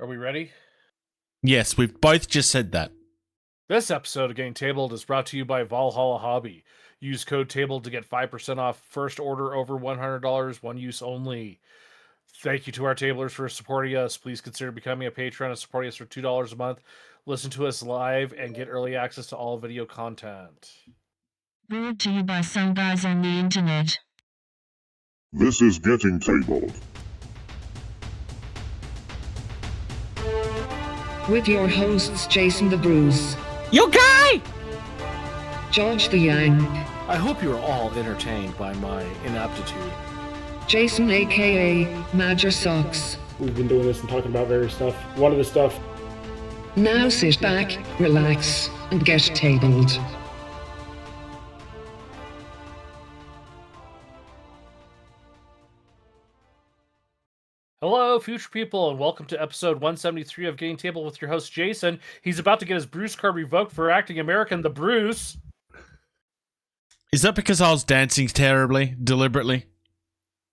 Are we ready? Yes, we've both just said that. This episode of Getting Tabled is brought to you by Valhalla Hobby. Use code TABLED to get 5% off first order over $100, one use only. Thank you to our tablers for supporting us. Please consider becoming a patron and supporting us for $2 a month. Listen to us live and get early access to all video content. Brought to you by some guys on the internet. This is Getting Tabled. With your hosts, Jason the Bruce, You guy! George the Yang, I hope you are all entertained by my inaptitude. Jason aka Major Socks. We've been doing this and talking about various stuff. One of the stuff. Now sit back, relax, and get tabled. Hello, future people, and welcome to episode 173 of Getting Tabled with your host, Jason. He's about to get his Bruce card revoked for acting American the Bruce. Is that because I was dancing terribly, deliberately?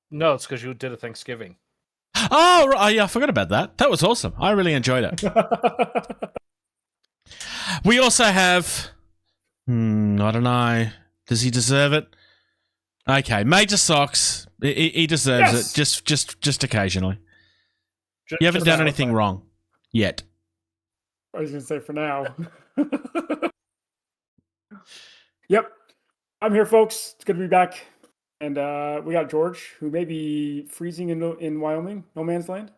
No, it's because you did a Thanksgiving. Oh, right. Yeah, I forgot about that. That was awesome. I really enjoyed it. We also have... I don't know. Does he deserve it? Okay, Major Socks. He deserves it. Just occasionally. You haven't done anything wrong yet. I was going to say for now. Yep. I'm here, folks. It's good to be back. And we got George, who may be freezing in Wyoming, no man's land.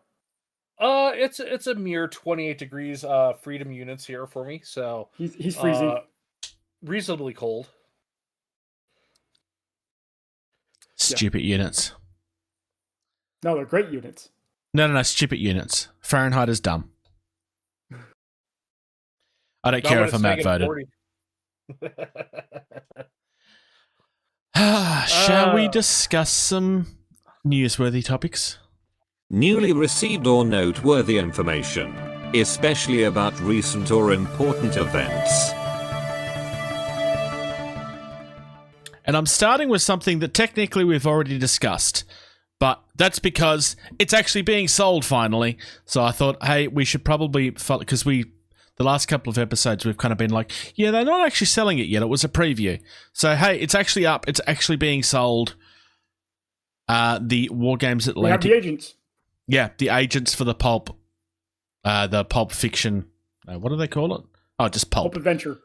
It's a mere 28 degrees freedom units here for me, so He's freezing. Reasonably cold. Stupid units. No, they're great units. No, stupid units. Fahrenheit is dumb. I don't care if I'm outvoted. Shall we discuss some newsworthy topics? Newly received or noteworthy information, especially about recent or important events. And I'm starting with something that technically we've already discussed, but that's because it's actually being sold finally. So I thought, hey, we should probably follow, because the last couple of episodes we've kind of been like, yeah, they're not actually selling it yet. It was a preview. So hey, it's actually up. It's actually being sold. The War Games Atlantic. We have the agents. Yeah, the agents for the pulp fiction. What do they call it? Oh, just pulp. Pulp adventure.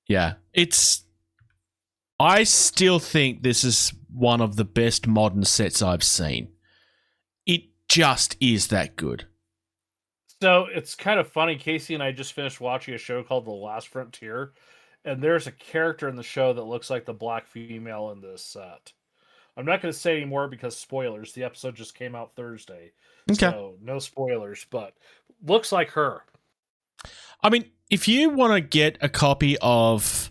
Yeah, I still think this is one of the best modern sets I've seen. It just is that good. So it's kind of funny. Casey and I just finished watching a show called The Last Frontier, and there's a character in the show that looks like the black female in this set. I'm not going to say any more because spoilers. The episode just came out Thursday. Okay. So no spoilers, but looks like her. I mean, if you want to get a copy of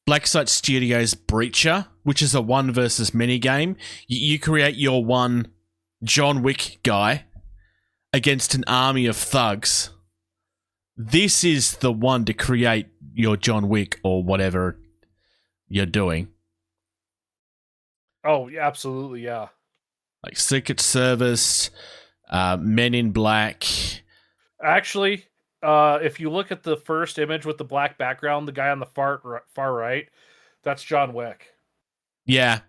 Blacksite Studios' Breacher, which is a one versus many game, you create your one John Wick guy against an army of thugs. This is the one to create your John Wick or whatever you're doing. Oh, yeah, absolutely, yeah. Like Secret Service, Men in Black. Actually, if you look at the first image with the black background, the guy on the far right, that's John Wick. Yeah,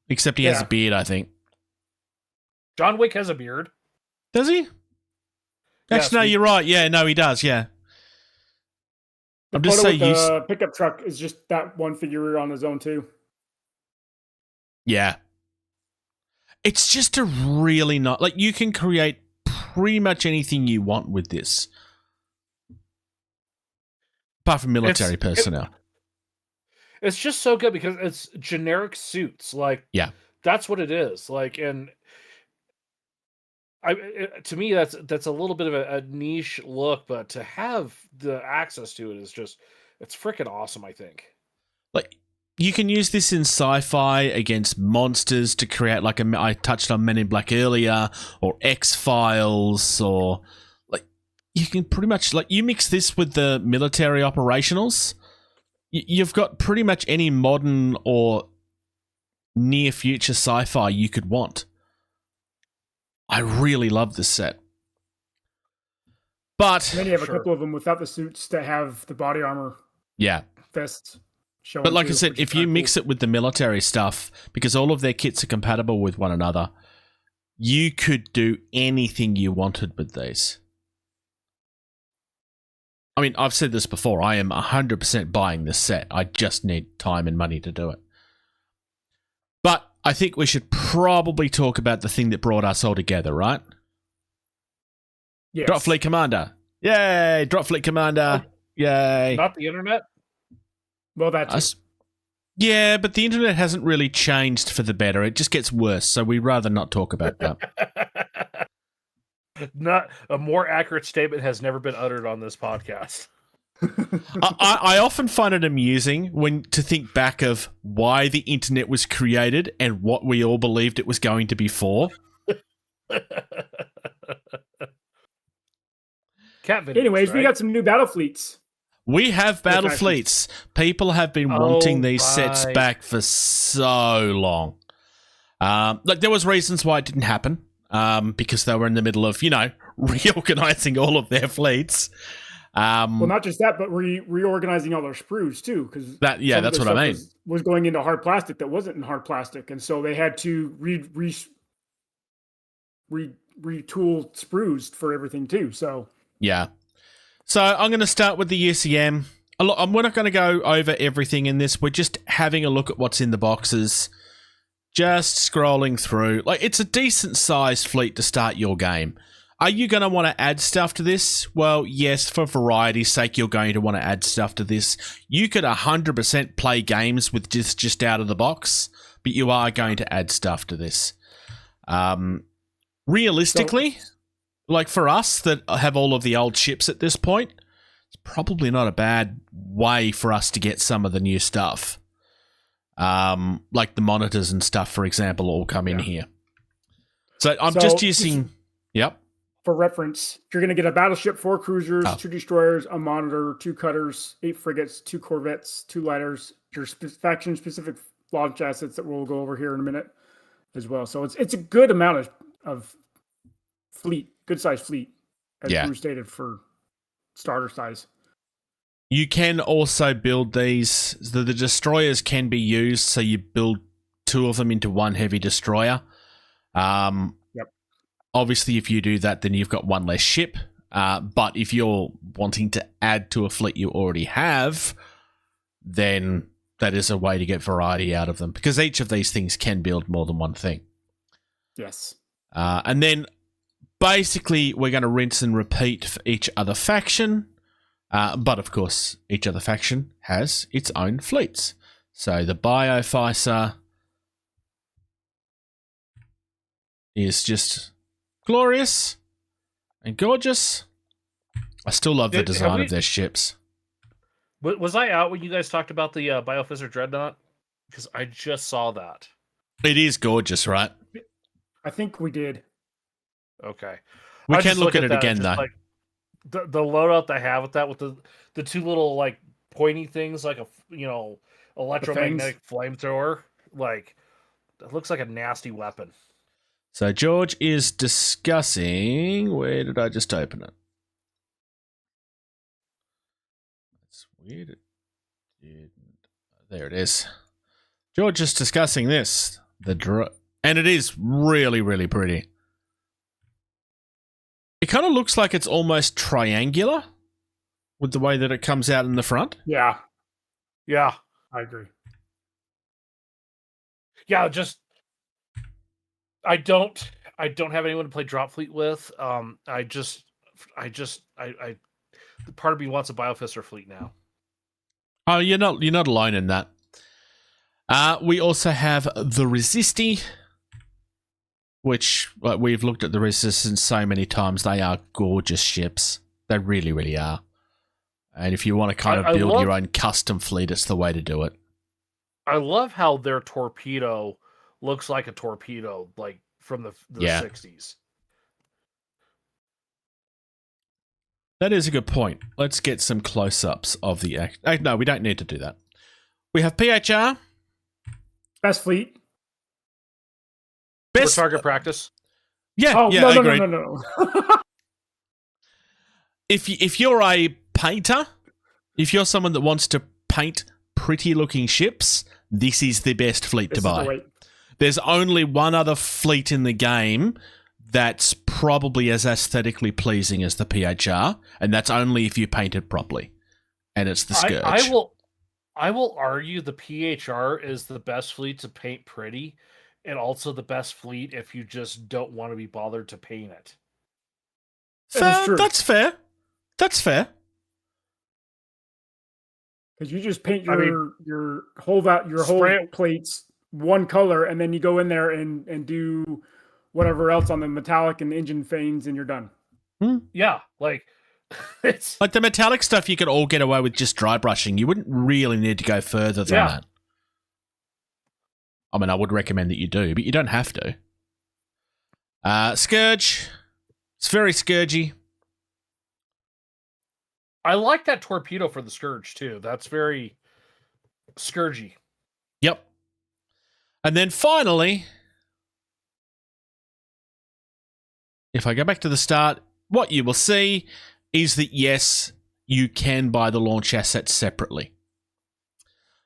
except he has a beard, I think. John Wick has a beard. Does he? Actually, no, you're right. Yeah, no, he does, yeah. I'm just saying the pickup truck is just that one figure on his own, too. Yeah. It's just a really not... Like, you can create pretty much anything you want with this. Apart from military personnel. It's just so good because it's generic suits. Like, yeah, that's what it is. Like, and to me, that's a little bit of a niche look, but to have the access to it is just, it's freaking awesome, I think. Like, you can use this in sci-fi against monsters to create, like, I touched on Men in Black earlier, or X-Files, or, like, you can pretty much, like, you mix this with the military operationals, you've got pretty much any modern or near-future sci-fi you could want. I really love this set. But And then you have a Sure. couple of them without the suits that have the body armor yeah. vests showing. But like I too, said, which is if you kinda mix cool. it with the military stuff, because all of their kits are compatible with one another, you could do anything you wanted with these. I mean, I've said this before. I am 100% buying this set. I just need time and money to do it. But I think we should probably talk about the thing that brought us all together, right? Yes. Dropfleet Commander. Yay! Dropfleet Commander. Yay. Not the internet. Well, that's Us- Yeah, but the internet hasn't really changed for the better. It just gets worse, so we'd rather not talk about that. Not a more accurate statement has never been uttered on this podcast. I often find it amusing when to think back of why the internet was created and what we all believed it was going to be for. Cat videos, Anyways, we right? got some new battle fleets. We have battle Factions. fleets. People have been Oh, wanting these sets right. back for so long. Like there was reasons why it didn't happen. Because they were in the middle of, reorganizing all of their fleets. Well, not just that, but reorganizing all their sprues too, because that's what I mean. Was going into hard plastic that wasn't in hard plastic, and so they had to retool sprues for everything too. So Yeah. So I'm going to start with the UCM. We're not going to go over everything in this. We're just having a look at what's in the boxes. Just scrolling through. Like, it's a decent-sized fleet to start your game. Are you going to want to add stuff to this? Well, yes, for variety's sake, you're going to want to add stuff to this. You could 100% play games with just out of the box, but you are going to add stuff to this. Realistically, like for us that have all of the old ships at this point, it's probably not a bad way for us to get some of the new stuff. Like the monitors and stuff, for example, all come in here. So I'm just using... Yep. For reference, you're going to get a battleship, 4 cruisers, 2 destroyers, a monitor, 2 cutters, 8 frigates, 2 corvettes, 2 lighters, your faction-specific launch assets that we'll go over here in a minute as well. So it's a good amount of fleet, good-sized fleet, as Bruce stated, for starter size. You can also build these. The destroyers can be used, so you build 2 of them into one heavy destroyer. Obviously, if you do that, then you've got 1 less ship. But if you're wanting to add to a fleet you already have, then that is a way to get variety out of them, because each of these things can build more than one thing. Yes. And then basically we're going to rinse and repeat for each other faction. But of course, each other faction has its own fleets. So the Bioficer is just glorious and gorgeous. I still love the design of their ships. Was I out when you guys talked about the Bioficer Dreadnought? Because I just saw that. It is gorgeous, right? I think we did. Okay. We I can just look at at it that, again, just though. like the loadout they have with that, with the 2 little like pointy things, like a electromagnetic flamethrower. Like, it looks like a nasty weapon. So George is discussing... Where did I just open it? That's weird. There it is. George is discussing this. And it is really, really pretty. It kind of looks like it's almost triangular with the way that it comes out in the front. Yeah. Yeah. I agree. Yeah, just I don't have anyone to play Dropfleet with. I part of me wants a Bioficer fleet now. Oh, you're not alone in that. We also have the Resisti, which we've looked at the Resistance so many times. They are gorgeous ships. They really, really are. And if you want to kind of build your own custom fleet, it's the way to do it. I love how their torpedo looks like a torpedo, like from the 60s. That is a good point. Let's get some close-ups of the act. No, we don't need to do that. We have PHR. Best fleet. For target practice. Yeah, Oh, yeah, no, agreed. no. if you're a painter, if you're someone that wants to paint pretty looking ships, this is the best fleet to buy. There's only one other fleet in the game that's probably as aesthetically pleasing as the PHR, and that's only if you paint it properly. And it's the Scourge. I will argue the PHR is the best fleet to paint pretty, and also the best fleet if you just don't want to be bothered to paint it. That's fair. That's fair. Because you just paint your whole plates one color, and then you go in there and do whatever else on the metallic and engine fanes, and you're done. Yeah, like it's like the metallic stuff you could all get away with just dry brushing. You wouldn't really need to go further than that. I mean, I would recommend that you do, but you don't have to. Scourge. It's very Scourgy. I like that torpedo for the Scourge, too. That's very Scourgy. Yep. And then finally, if I go back to the start, what you will see is that, yes, you can buy the launch assets separately.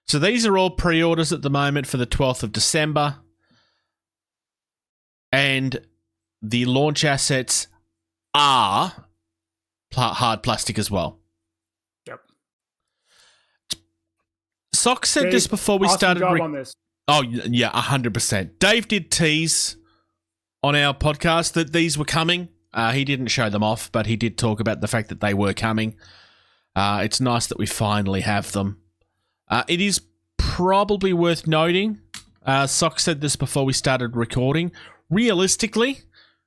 So these are all pre-orders at the moment for the 12th of December. And the launch assets are hard plastic as well. Yep. Sock said Dave, this before we awesome started. Job on this. Oh, yeah, 100%. Dave did tease on our podcast that these were coming. He didn't show them off, but he did talk about the fact that they were coming. It's nice that we finally have them. It is probably worth noting, Sock said this before we started recording, realistically,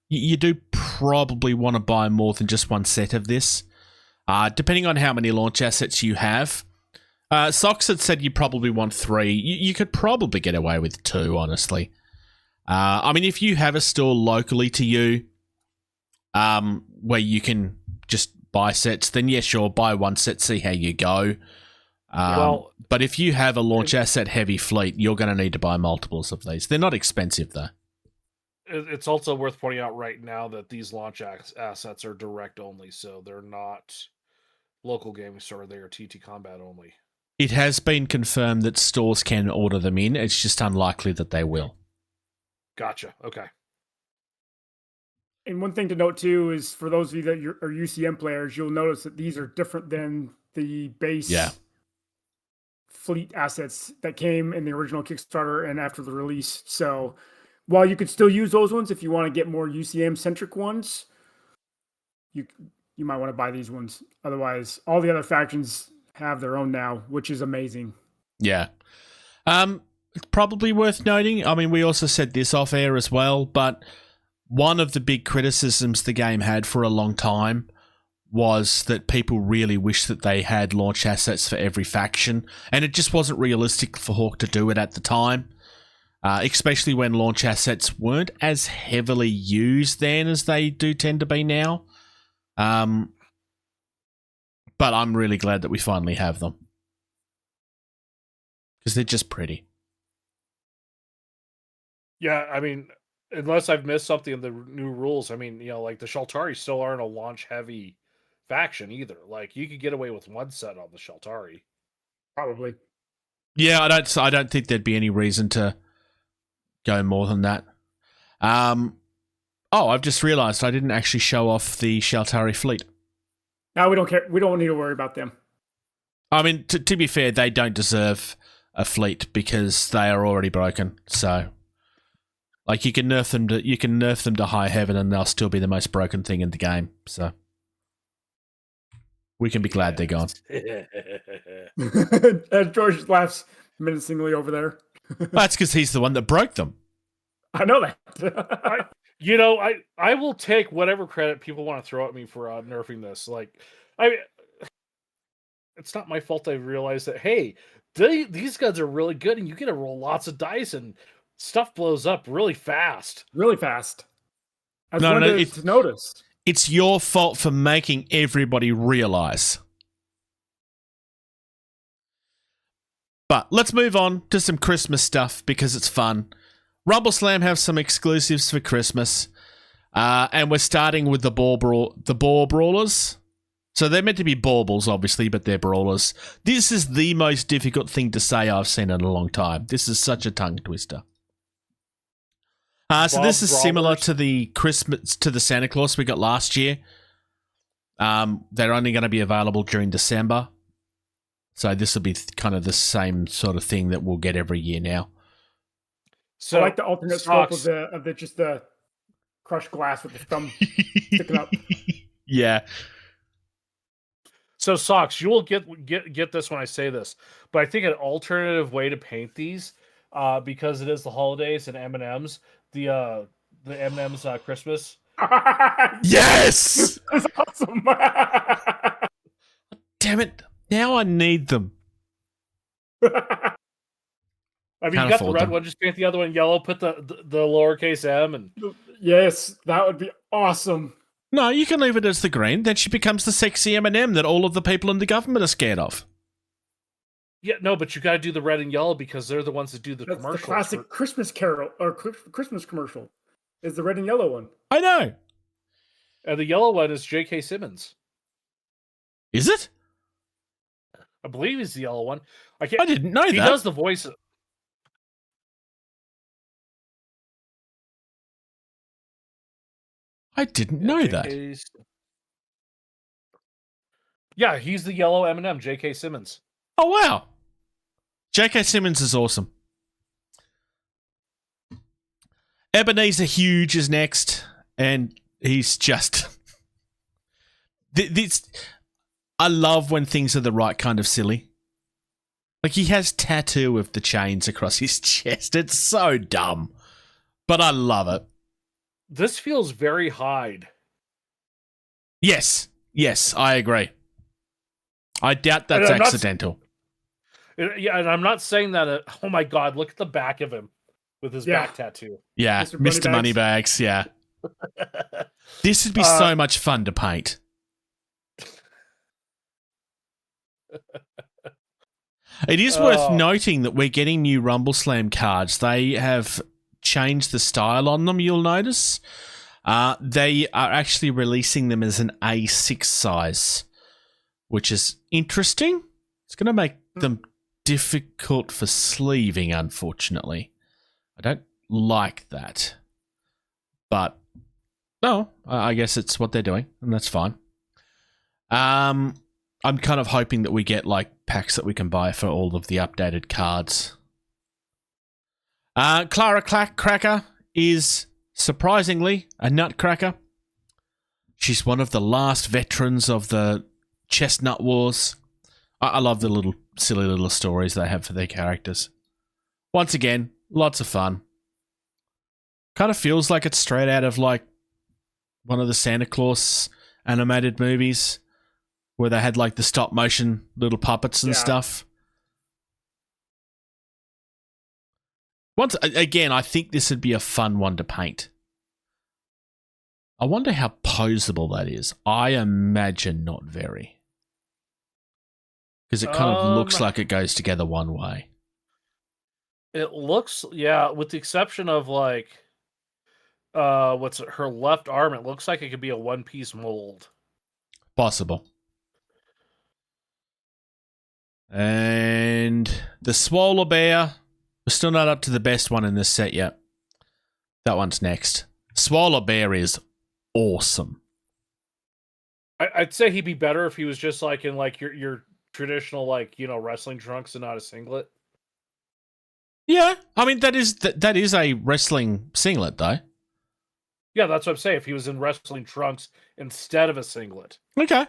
you do probably want to buy more than just one set of this, depending on how many launch assets you have. Socks had said you probably want 3. You could probably get away with 2, honestly. I mean, if you have a store locally to you where you can just buy sets, then yeah, sure, buy one set, see how you go. But if you have a launch asset heavy fleet, you're going to need to buy multiples of these. They're not expensive, though. It's also worth pointing out right now that these launch assets are direct only, so they're not local gaming store. They are TT Combat only. It has been confirmed that stores can order them in. It's just unlikely that they will. Gotcha. Okay. And one thing to note, too, is for those of you that are UCM players, you'll notice that these are different than the base fleet assets that came in the original Kickstarter and after the release. So while you could still use those ones, if you want to get more UCM-centric ones, you might want to buy these ones. Otherwise, all the other factions have their own now, which is amazing. Yeah. It's probably worth noting, I mean, we also said this off air as well, but one of the big criticisms the game had for a long time was that people really wish that they had launch assets for every faction, and it just wasn't realistic for Hawk to do it at the time, especially when launch assets weren't as heavily used then as they do tend to be now. But I'm really glad that we finally have them. Because they're just pretty. Yeah, I mean, unless I've missed something in the new rules, I mean, you know, like the Sheltari still aren't a launch-heavy faction either. Like, you could get away with one set on the Sheltari. Probably. Yeah, I don't think there'd be any reason to go more than that. I've just realised I didn't actually show off the Sheltari fleet. No, we don't care. We don't need to worry about them. I mean, to be fair, they don't deserve a fleet because they are already broken. So, like, you can nerf them to high heaven, and they'll still be the most broken thing in the game. So, we can be glad they're gone. George laughs menacingly over there. That's because he's the one that broke them. I know that. I will take whatever credit people want to throw at me for nerfing this. Like, it's not my fault I realized that, hey, these guns are really good and you get to roll lots of dice and stuff blows up really fast. Really fast. It's noticed. It's your fault for making everybody realize. But let's move on to some Christmas stuff because it's fun. Rumbleslam have some exclusives for Christmas, and we're starting with the Boar Brawlers. So they're meant to be baubles, obviously, but they're brawlers. This is the most difficult thing to say I've seen in a long time. This is such a tongue twister. So this is similar to the Santa Claus we got last year. They're only going to be available during December. So this will be kind of the same sort of thing that we'll get every year now. So I like the alternate scope of the crushed glass with the thumb sticking up. Yeah. So Socks, you will get this when I say this, but I think an alternative way to paint these, because it is the holidays and M&Ms, the M&Ms Christmas. Yes! That's awesome. Damn it. Now I need them. I mean, you got the red one, just paint the other one yellow, put the lowercase m and... Yes, that would be awesome. No, you can leave it as the green. Then she becomes the sexy M&M that all of the people in the government are scared of. Yeah, no, but you got to do the red and yellow because they're the ones that do the commercials. The classic Christmas carol or Christmas commercial is the red and yellow one. I know. And the yellow one is J.K. Simmons. Is it? I believe he's the yellow one. I didn't know that. He does the voice. I didn't know that. Yeah, he's the yellow M&M, J.K. Simmons. Oh, wow. J.K. Simmons is awesome. Ebenezer Huge is next, and he's just... I love when things are the right kind of silly. Like, he has tattoo of the chains across his chest. It's so dumb, but I love it. This feels very Hyde. Yes, I agree. I doubt that's accidental. Yeah, and I'm not saying that... oh my god, look at the back of him with his back tattoo. Yeah, Mr. Moneybags, yeah. This would be so much fun to paint. It is worth noting that we're getting new Rumbleslam cards. They have changed the style on them, you'll notice. They are actually releasing them as an A6 size, which is interesting. It's going to make them difficult for sleeving, unfortunately. I don't like that. But, no, I guess it's what they're doing, and that's fine. I'm kind of hoping that we get, like, packs that we can buy for all of the updated cards. Clara Cracker is, surprisingly, a nutcracker. She's one of the last veterans of the Chestnut Wars. I love the silly little stories they have for their characters. Once again, lots of fun. Kind of feels like it's straight out of, like, one of the Santa Claus animated movies where they had, like, the stop-motion little puppets and stuff. Once again, I think this would be a fun one to paint. I wonder how posable that is. I imagine not very. Because it kind of looks like it goes together one way. It looks, yeah, with the exception of, like, her left arm, it looks like it could be a one-piece mold. Possible. And the Swoller Bear, we're still not up to the best one in this set yet. That one's next. Swoller Bear is awesome. I'd say he'd be better if he was just like in like your traditional, like, you know, wrestling trunks and not a singlet. Yeah, I mean that is a wrestling singlet though. Yeah, that's what I'm saying. If he was in wrestling trunks instead of a singlet. Okay.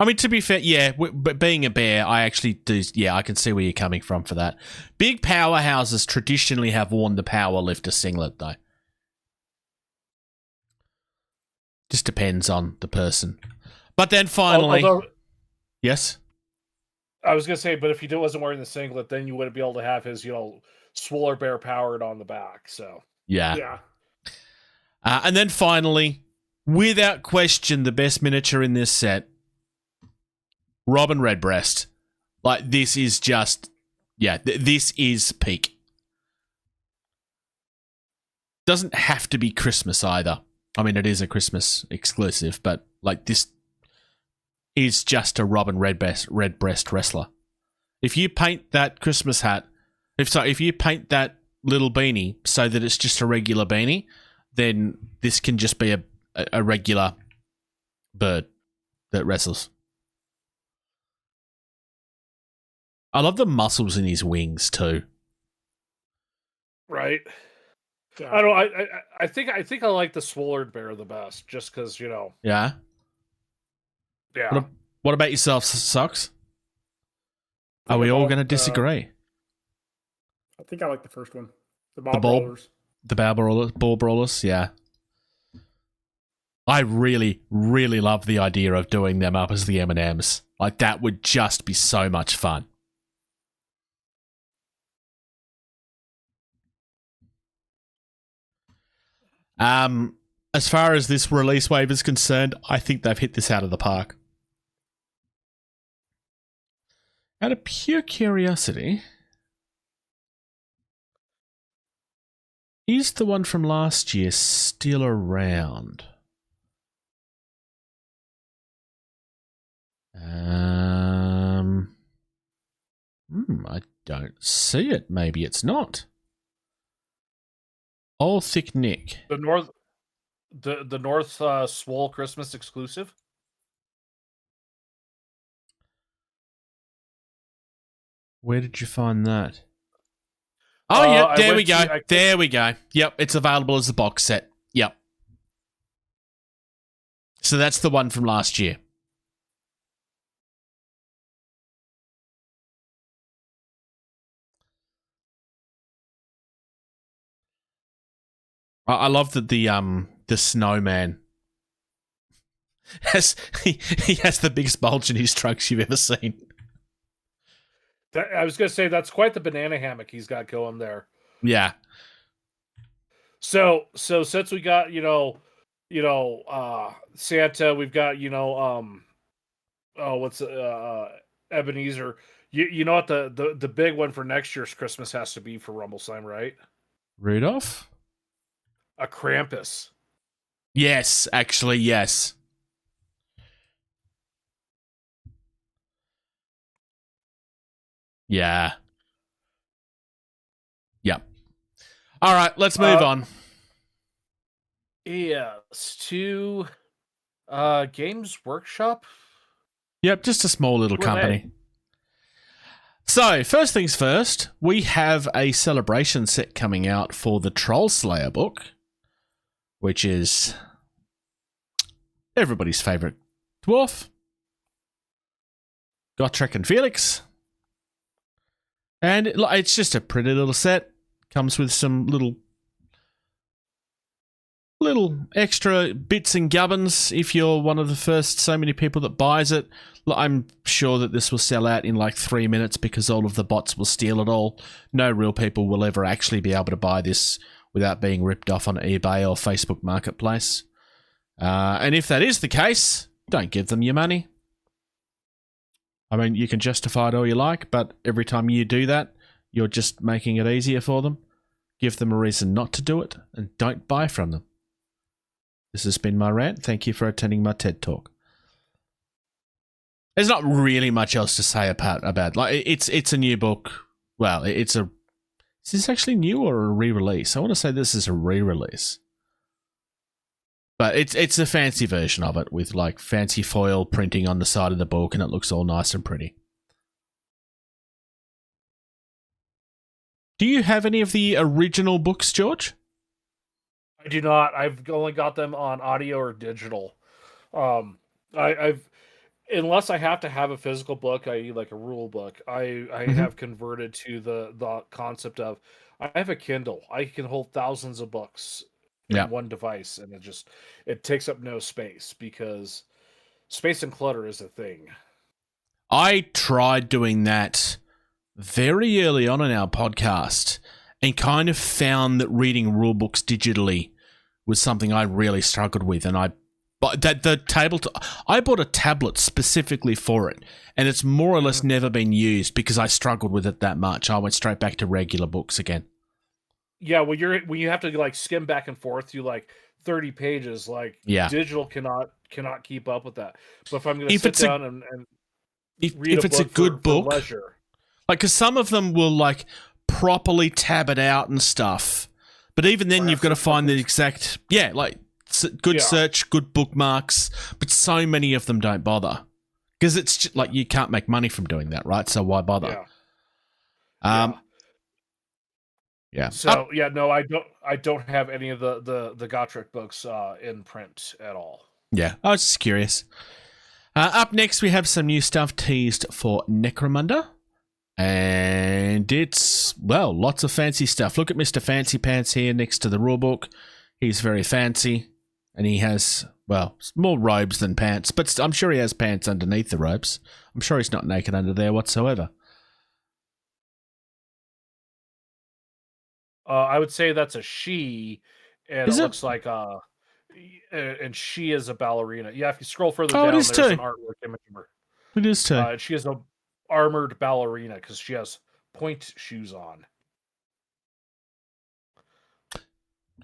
I mean, to be fair, yeah, but being a bear, I actually do, yeah, I can see where you're coming from for that. Big powerhouses traditionally have worn the power lifter singlet, though. Just depends on the person. But then finally... yes? I was going to say, but if he wasn't wearing the singlet, then you wouldn't be able to have his, you know, Swoller Bear powered on the back, so... Yeah. And then finally, without question, the best miniature in this set... Robin Redbreast. Like, this is just... yeah, this is peak. Doesn't have to be Christmas either. I mean, it is a Christmas exclusive, but, like, this... is just a Robin Redbreast wrestler. If you paint that Christmas hat, if you paint that little beanie so that it's just a regular beanie, then this can just be a regular bird that wrestles. I love the muscles in his wings too. Right. Yeah. I don't. I think I like the Swollard Bear the best, just because Yeah. Yeah. What about yourself, Socks? Are we all going to disagree? I think I like the first one. The The ball ball- brawlers. The ball brawlers, yeah. I really, really love the idea of doing them up as the M&Ms. Like, that would just be so much fun. As far as this release wave is concerned, I think they've hit this out of the park. Out of pure curiosity, is the one from last year still around? I don't see it. Maybe it's not. Old Thick Nick. The North Swole Christmas exclusive. Where did you find that? Oh, yep, there we go. There we go. Yep, it's available as a box set. Yep. So that's the one from last year. I love that the snowman he has the biggest bulge in his trunks you've ever seen. I was going to say that's quite the banana hammock he's got going there. Yeah. So since we got Santa, we've got Ebenezer. You know what the big one for next year's Christmas has to be for Rumbleslam, right? Rudolph? A Krampus. Yes, actually, yes. Yeah. Yep. All right, let's move on. Yes, to Games Workshop. Yep, just a small little Who are company. they? So, first things first, we have a celebration set coming out for the Troll Slayer book, which is everybody's favorite dwarf. Gotrek and Felix. And it's just a pretty little set. Comes with some little extra bits and gubbins if you're one of the first so many people that buys it. I'm sure that this will sell out in like 3 minutes because all of the bots will steal it all. No real people will ever actually be able to buy this without being ripped off on eBay or Facebook Marketplace. And if that is the case, don't give them your money. I mean, you can justify it all you like, but every time you do that, you're just making it easier for them. Give them a reason not to do it, and don't buy from them. This has been my rant. Thank you for attending my TED Talk. There's not really much else to say about like it's a new book. Well, is this actually new or a re-release? I want to say this is a re-release. But it's a fancy version of it with like fancy foil printing on the side of the book, and it looks all nice and pretty. Do you have any of the original books, George? I do not. I've only got them on audio or digital. I've unless I have to have a physical book, i.e. like a rule book, I have converted to the concept of I have a Kindle. I can hold thousands of books in one device, and it takes up no space because space and clutter is a thing. I tried doing that very early on in our podcast and kind of found that reading rule books digitally was something I really struggled with, and I bought a tablet specifically for it, and it's more or less never been used because I struggled with it that much. I went straight back to regular books again. Yeah, when you have to like skim back and forth through like 30 pages. Like Yeah. digital cannot keep up with that. But if I'm going to If sit it's a- down and read if a it's a book good for book, leisure, like, because some of them will like properly tab it out and stuff, but even then you've got to find the exact good Yeah. search, good bookmarks. But so many of them don't bother because it's just, like you can't make money from doing that, right? So why bother? yeah. Yeah. So no, I don't have any of the Gotrek books in print at all. Yeah, I was just curious. Up next, we have some new stuff teased for Necromunda. And it's, well, lots of fancy stuff. Look at Mr. Fancy Pants here next to the rulebook. He's very fancy. And he has, well, more robes than pants. But I'm sure he has pants underneath the robes. I'm sure he's not naked under there whatsoever. I would say that's a she, and Is it it? looks like and she is a ballerina. Yeah, if you scroll further Oh, it down, is there's too. an artwork image of her. It is too. And she is a armored ballerina because she has point shoes on.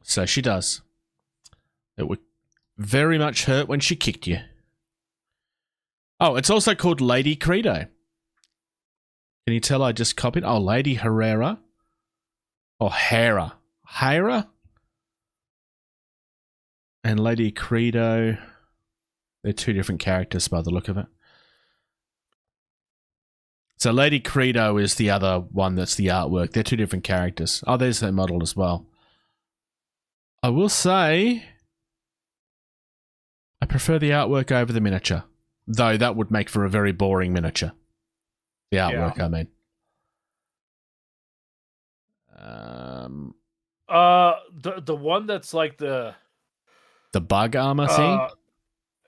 So she does. It would very much hurt when she kicked you. Oh, it's also called Lady Credo. Can you tell I just copied? Oh, Lady Herrera. Or Hera. Hera? And Lady Credo. They're two different characters by the look of it. So Lady Credo is the other one that's the artwork. They're two different characters. Oh, there's their model as well. I will say I prefer the artwork over the miniature. Though that would make for a very boring miniature. The artwork, I mean. The one that's like the bug armor thing?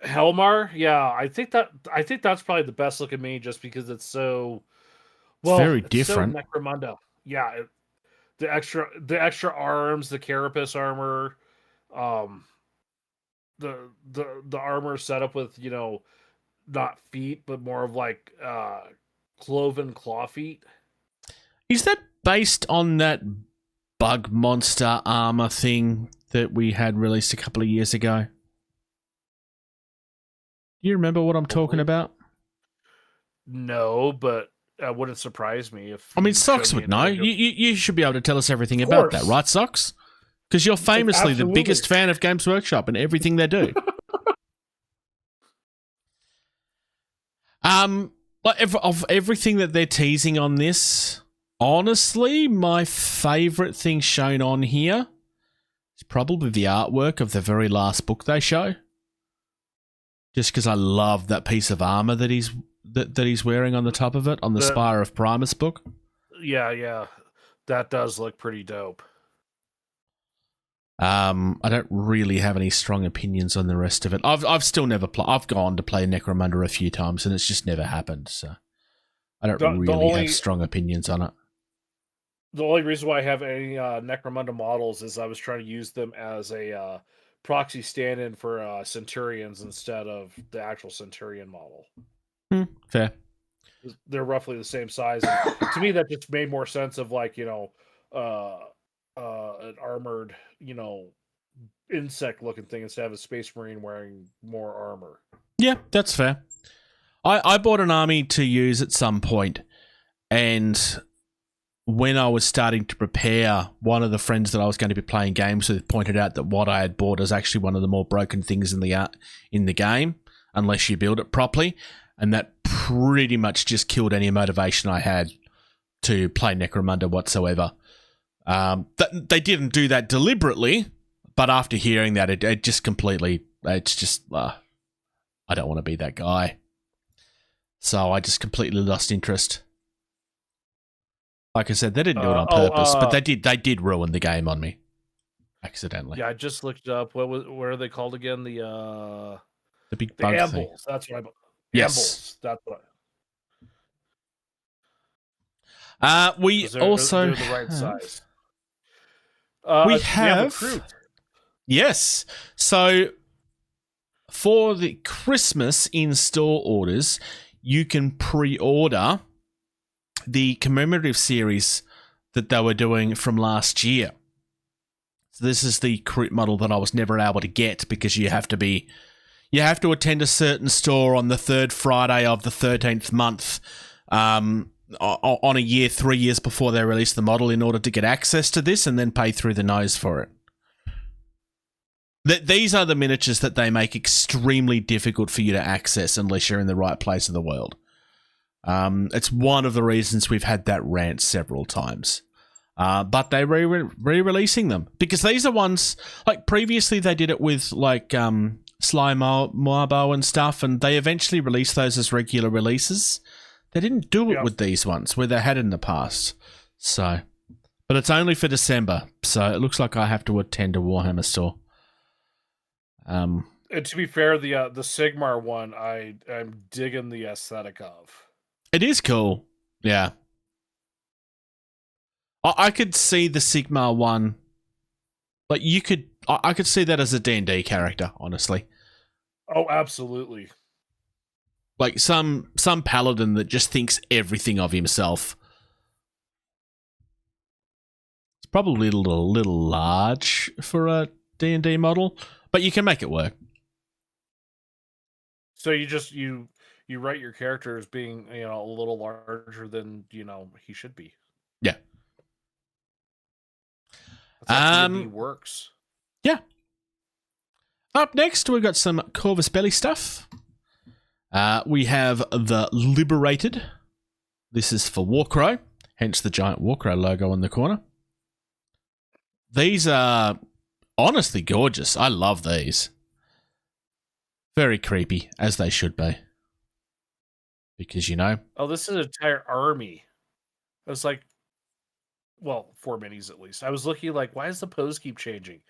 Helmar, yeah, I think that's probably the best looking mini just because it's so very different. So Necromunda. Yeah, the extra arms, the carapace armor, the armor set up with, not feet, but more of like cloven claw feet. Is that based on that bug monster armor thing that we had released a couple of years ago? Do you remember what I'm talking about? No, but it wouldn't surprise me if. I mean, you Socks showed me would know. another- You should be able to tell us everything about that, right, Socks? Because you're famously the Absolutely. biggest fan of Games Workshop and everything they do. Of everything that they're teasing on this, honestly, my favorite thing shown on here is probably the artwork of the very last book they show. Just because I love that piece of armor that he's wearing on the top of it on the Spire of Primus book. Yeah, that does look pretty dope. I don't really have any strong opinions on the rest of it. I've still never I've gone to play Necromunda a few times and it's just never happened. So I don't really have strong opinions on it. The only reason why I have any Necromunda models is I was trying to use them as a proxy stand-in for Centurions instead of the actual Centurion model. Fair. They're roughly the same size. And to me, that just made more sense of like, an armored, insect-looking thing instead of a Space Marine wearing more armor. Yeah, that's fair. I bought an army to use at some point, and when I was starting to prepare, one of the friends that I was going to be playing games with pointed out that what I had bought is actually one of the more broken things in the game, unless you build it properly, and that pretty much just killed any motivation I had to play Necromunda whatsoever. They didn't do that deliberately, but after hearing that, it just completely, it's just, I don't want to be that guy. So I just completely lost interest. Like I said, they didn't do it on purpose, but they did ruin the game on me. Accidentally. Yeah, I just looked up, what are they called again? The big the bug ambles. thing. That's what I bought. Yes. Ambles. That's what We also they're the right size. We have recruit. Yes. So for the Christmas in-store orders, you can pre-order the commemorative series that they were doing from last year. So this is the Kroot model that I was never able to get because you have to attend a certain store on the third Friday of the 13th month on a year, 3 years before they release the model in order to get access to this and then pay through the nose for it. These are the miniatures that they make extremely difficult for you to access unless you're in the right place of the world. It's one of the reasons we've had that rant several times. But they're re-releasing them because these are ones, like previously they did it with like Sly Marbo and stuff, and they eventually released those as regular releases. They didn't do it with these ones where they had in the past. So, but it's only for December, so it looks like I have to attend a Warhammer store. And to be fair, the Sigmar one, I'm digging the aesthetic of. It is cool, yeah. I could see the Sigmar one, like I could see that as a D&D character, honestly. Oh, absolutely. Like some paladin that just thinks everything of himself. It's probably a little large for a D&D model, but you can make it work. So you write your character as being, a little larger than, he should be. Yeah. That's how D&D works. Yeah. Up next, we've got some Corvus Belli stuff. We have the Liberated. This is for Warcrow, hence the giant Warcrow logo on the corner. These are honestly gorgeous. I love these. Very creepy, as they should be. Because, Oh, this is an entire army. It's like, well, 4 minis at least. I was looking like, why does the pose keep changing?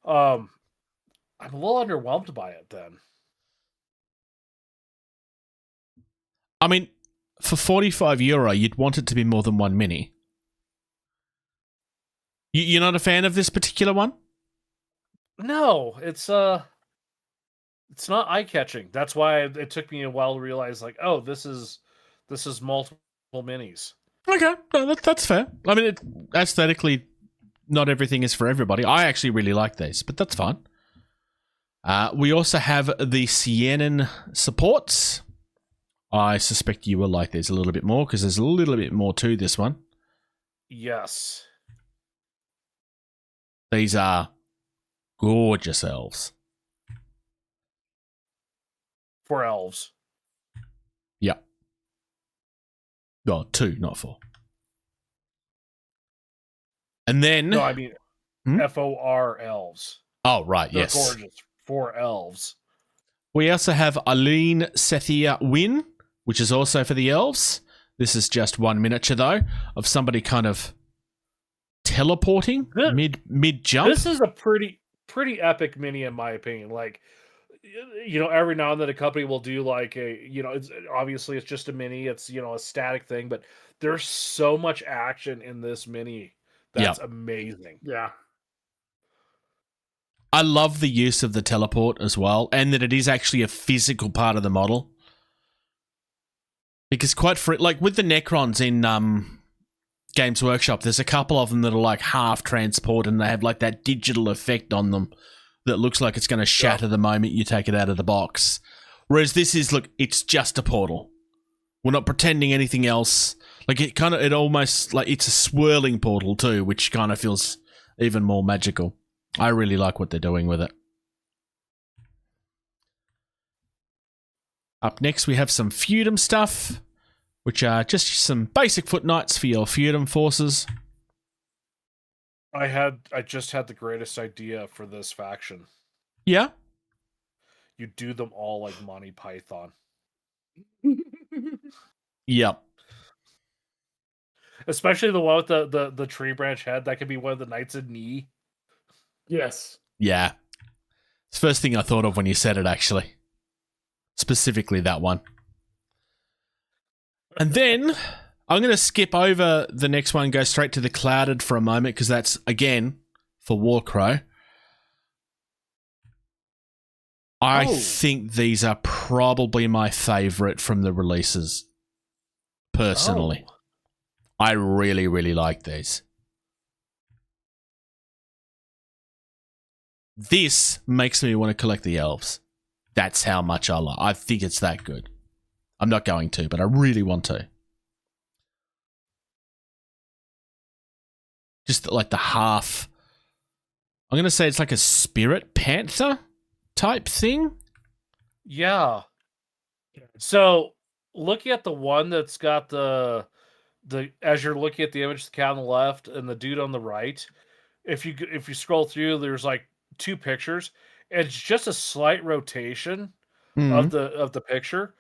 I'm a little underwhelmed by it then. I mean, for €45, you'd want it to be more than one mini. You're not a fan of this particular one? No, it's not eye-catching. That's why it took me a while to realize, like, oh, this is multiple minis. Okay, no, that's fair. I mean, aesthetically, not everything is for everybody. I actually really like these, but that's fine. We also have the Siennan supports. I suspect you will like these a little bit more because there's a little bit more to this one. Yes. These are gorgeous elves. 4 elves. Yeah. Oh, 2, not 4. And then... No, I mean, FOR elves. Oh, right, They're yes. gorgeous. 4 elves. We also have Aline Sethia Wynn, which is also for the elves. This is just one miniature, though, of somebody kind of teleporting mid-jump. This is a pretty epic mini, in my opinion. Like, every now and then a company will do like it's obviously it's just a mini. It's, a static thing, but there's so much action in this mini. That's amazing. Yeah. I love the use of the teleport as well, and that it is actually a physical part of the model. Because like with the Necrons in Games Workshop, there's a couple of them that are like half transport, and they have like that digital effect on them that looks like it's going to shatter the moment you take it out of the box. Whereas this is, look, it's just a portal. We're not pretending anything else. Like it almost like it's a swirling portal too, which kind of feels even more magical. I really like what they're doing with it. Up next, we have some Feudum stuff, which are just some basic footnights for your Feudum forces. I just had the greatest idea for this faction. Yeah? You do them all like Monty Python. Yep. Especially the one with the tree branch head. That could be one of the Knights of Knee. Yes. Yeah. It's the first thing I thought of when you said it, actually. Specifically that one. And then I'm going to skip over the next one and go straight to the Clouded for a moment, because that's, again, for Warcrow. I think these are probably my favourite from the releases, personally. Oh. I really, really like these. This makes me want to collect the elves. That's how much I like. I think it's that good. I'm not going to, but I really want to. Just like the half. I'm going to say it's like a spirit panther type thing. Yeah. So looking at the one that's got the as you're looking at the image, the cat on the left and the dude on the right, if you scroll through, there's like two pictures. It's just a slight rotation of the picture,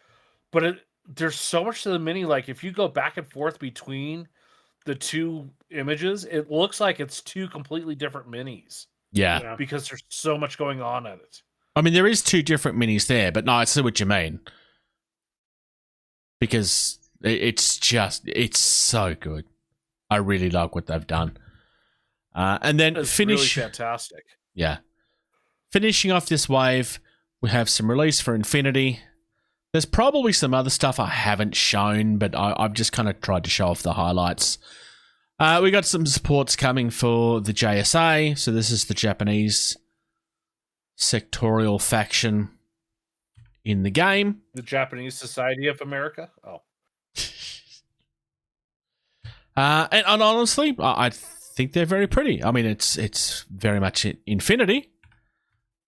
but there's so much to the mini. Like if you go back and forth between the two images, it looks like it's two completely different minis. Yeah. Because there's so much going on at it. I mean, there is two different minis there, but no, I see what you mean. Because it's so good. I really like what they've done. And then It's finish. really fantastic. Yeah. Finishing off this wave, we have some release for Infinity. There's probably some other stuff I haven't shown, but I've just kind of tried to show off the highlights. We got some supports coming for the JSA. So this is the Japanese sectorial faction in the game. The Japanese Society of America? Oh. And honestly, I think they're very pretty. I mean, it's very much Infinity.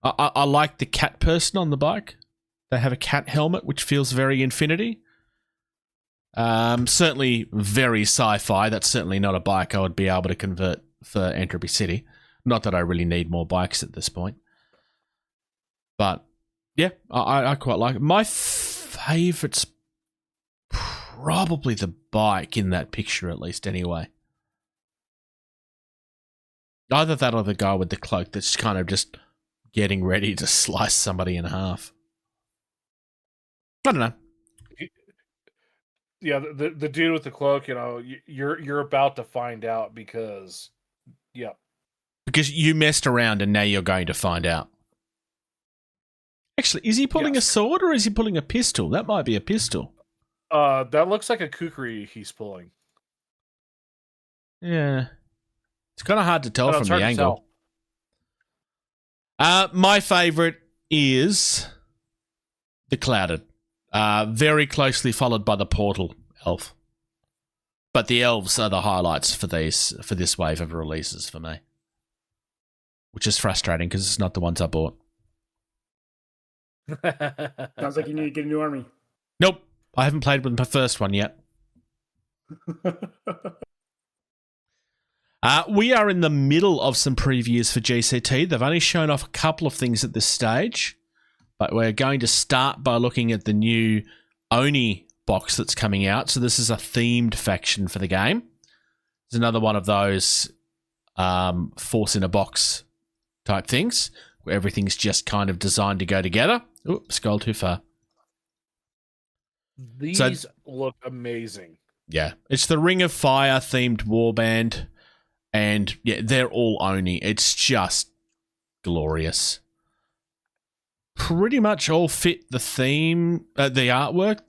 I like the cat person on the bike. They have a cat helmet, which feels very Infinity. Certainly very sci-fi. That's certainly not a bike I would be able to convert for Entropy City. Not that I really need more bikes at this point. But, yeah, I quite like it. My favourite's probably the bike in that picture, at least, anyway. Either that or the guy with the cloak that's kind of just getting ready to slice somebody in half. I don't know. Yeah, the dude with the cloak, you're about to find out because, yeah. Because you messed around and now you're going to find out. Actually, is he pulling a sword or is he pulling a pistol? That might be a pistol. That looks like a kukri he's pulling. Yeah. It's kind of hard to tell from the angle. Tell. My favorite is the Clouded. Very closely followed by the Portal elf. But the elves are the highlights for this wave of releases for me. Which is frustrating because it's not the ones I bought. Sounds like you need to get a new army. Nope. I haven't played with the first one yet. We are in the middle of some previews for GCT. They've only shown off a couple of things at this stage. But we're going to start by looking at the new Oni box that's coming out. So this is a themed faction for the game. It's another one of those force in a box type things where everything's just kind of designed to go together. Oops, scrolled too far. These look amazing. Yeah, it's the Ring of Fire themed warband. And yeah, they're all Oni. It's just glorious. Pretty much all fit the theme, the artwork.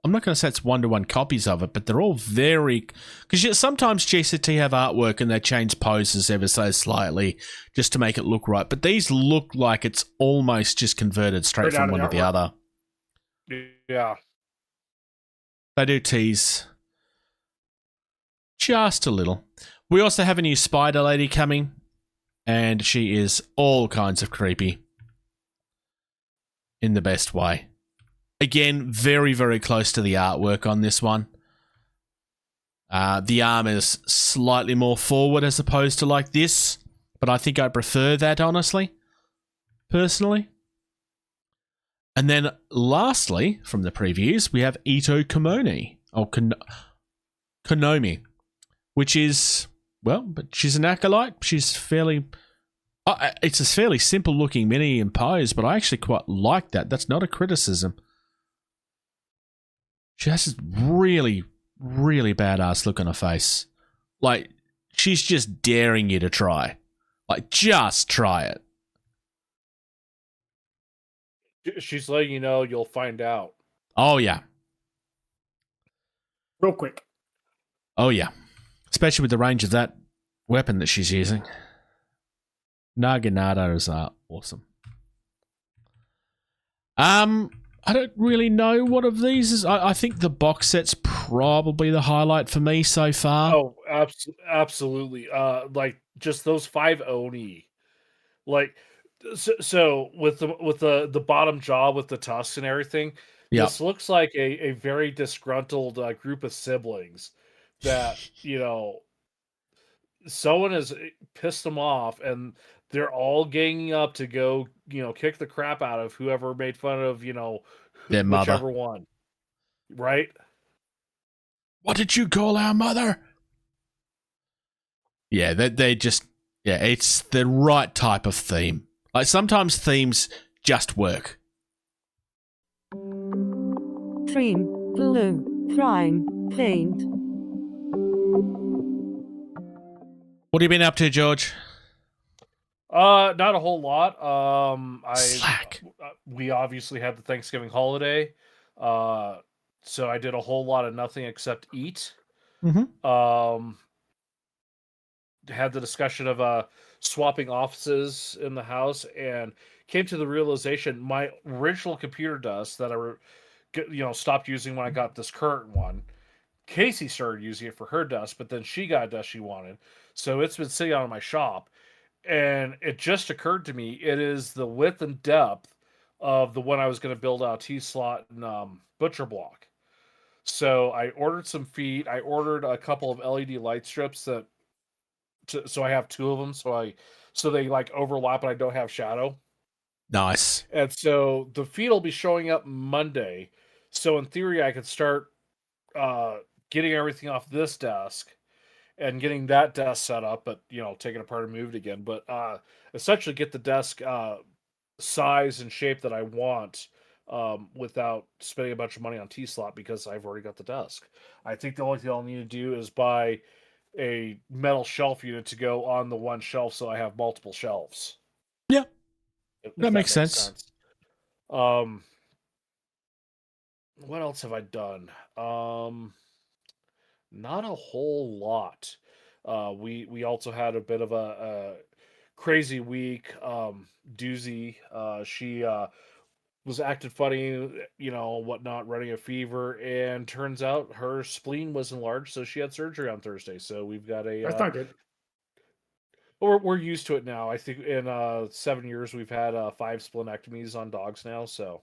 I'm not going to say it's one-to-one copies of it, but they're all very... Because sometimes GCT have artwork and they change poses ever so slightly just to make it look right. But these look like it's almost just converted straight from one to the other. Yeah. They do tease just a little. We also have a new spider lady coming, and she is all kinds of creepy. In the best way. Again, very, very close to the artwork on this one. The arm is slightly more forward as opposed to like this, but I think I prefer that, honestly. Personally. And then, lastly, from the previews, we have Ito Konomi, or Konomi, which is, well, but she's an acolyte. She's fairly... it's a fairly simple looking mini and pose, but I actually quite like that. That's not a criticism. She has this really, really badass look on her face. Like, she's just daring you to try. Like, just try it. She's letting you know you'll find out. Oh, yeah. Real quick. Oh, yeah. Especially with the range of that weapon that she's using. Naganados are awesome. I don't really know what of these is. I think the box set's probably the highlight for me so far. Oh, absolutely. Like just those 5 Oni. Like so with the bottom jaw with the tusks and everything, Yep. this looks like a very disgruntled group of siblings that, someone has pissed them off and they're all ganging up to go, kick the crap out of whoever made fun of, Their mother. whichever one. Right? What did you call our mother? Yeah, they just, it's the right type of theme. Like sometimes themes just work. Theme, blue, prime, paint. What have you been up to, George? Not a whole lot. Slack. We obviously had the Thanksgiving holiday. So I did a whole lot of nothing except eat. Mm-hmm. Had the discussion of swapping offices in the house and came to the realization my original computer desk that I stopped using when I got this current one. Casey started using it for her desk, but then she got a desk she wanted. So it's been sitting out in my shop. And it just occurred to me, it is the width and depth of the one I was going to build out T-slot and butcher block. So I ordered some feet. I ordered a couple of LED light strips so I have 2 of them. So they like overlap and I don't have shadow. Nice. And so the feet will be showing up Monday. So in theory, I could start getting everything off this desk and getting that desk set up, but take it apart and move it again. But essentially get the desk size and shape that I want without spending a bunch of money on T-slot because I've already got the desk. I think the only thing I'll need to do is buy a metal shelf unit to go on the one shelf so I have multiple shelves. Yeah. If that makes sense. What else have I done? Not a whole lot. We also had a bit of a crazy week. Doozy, she was acting funny, whatnot, running a fever, and turns out her spleen was enlarged, so she had surgery on Thursday. So we've got That's not good. We're used to it now. I think in 7 years we've had 5 splenectomies on dogs now. So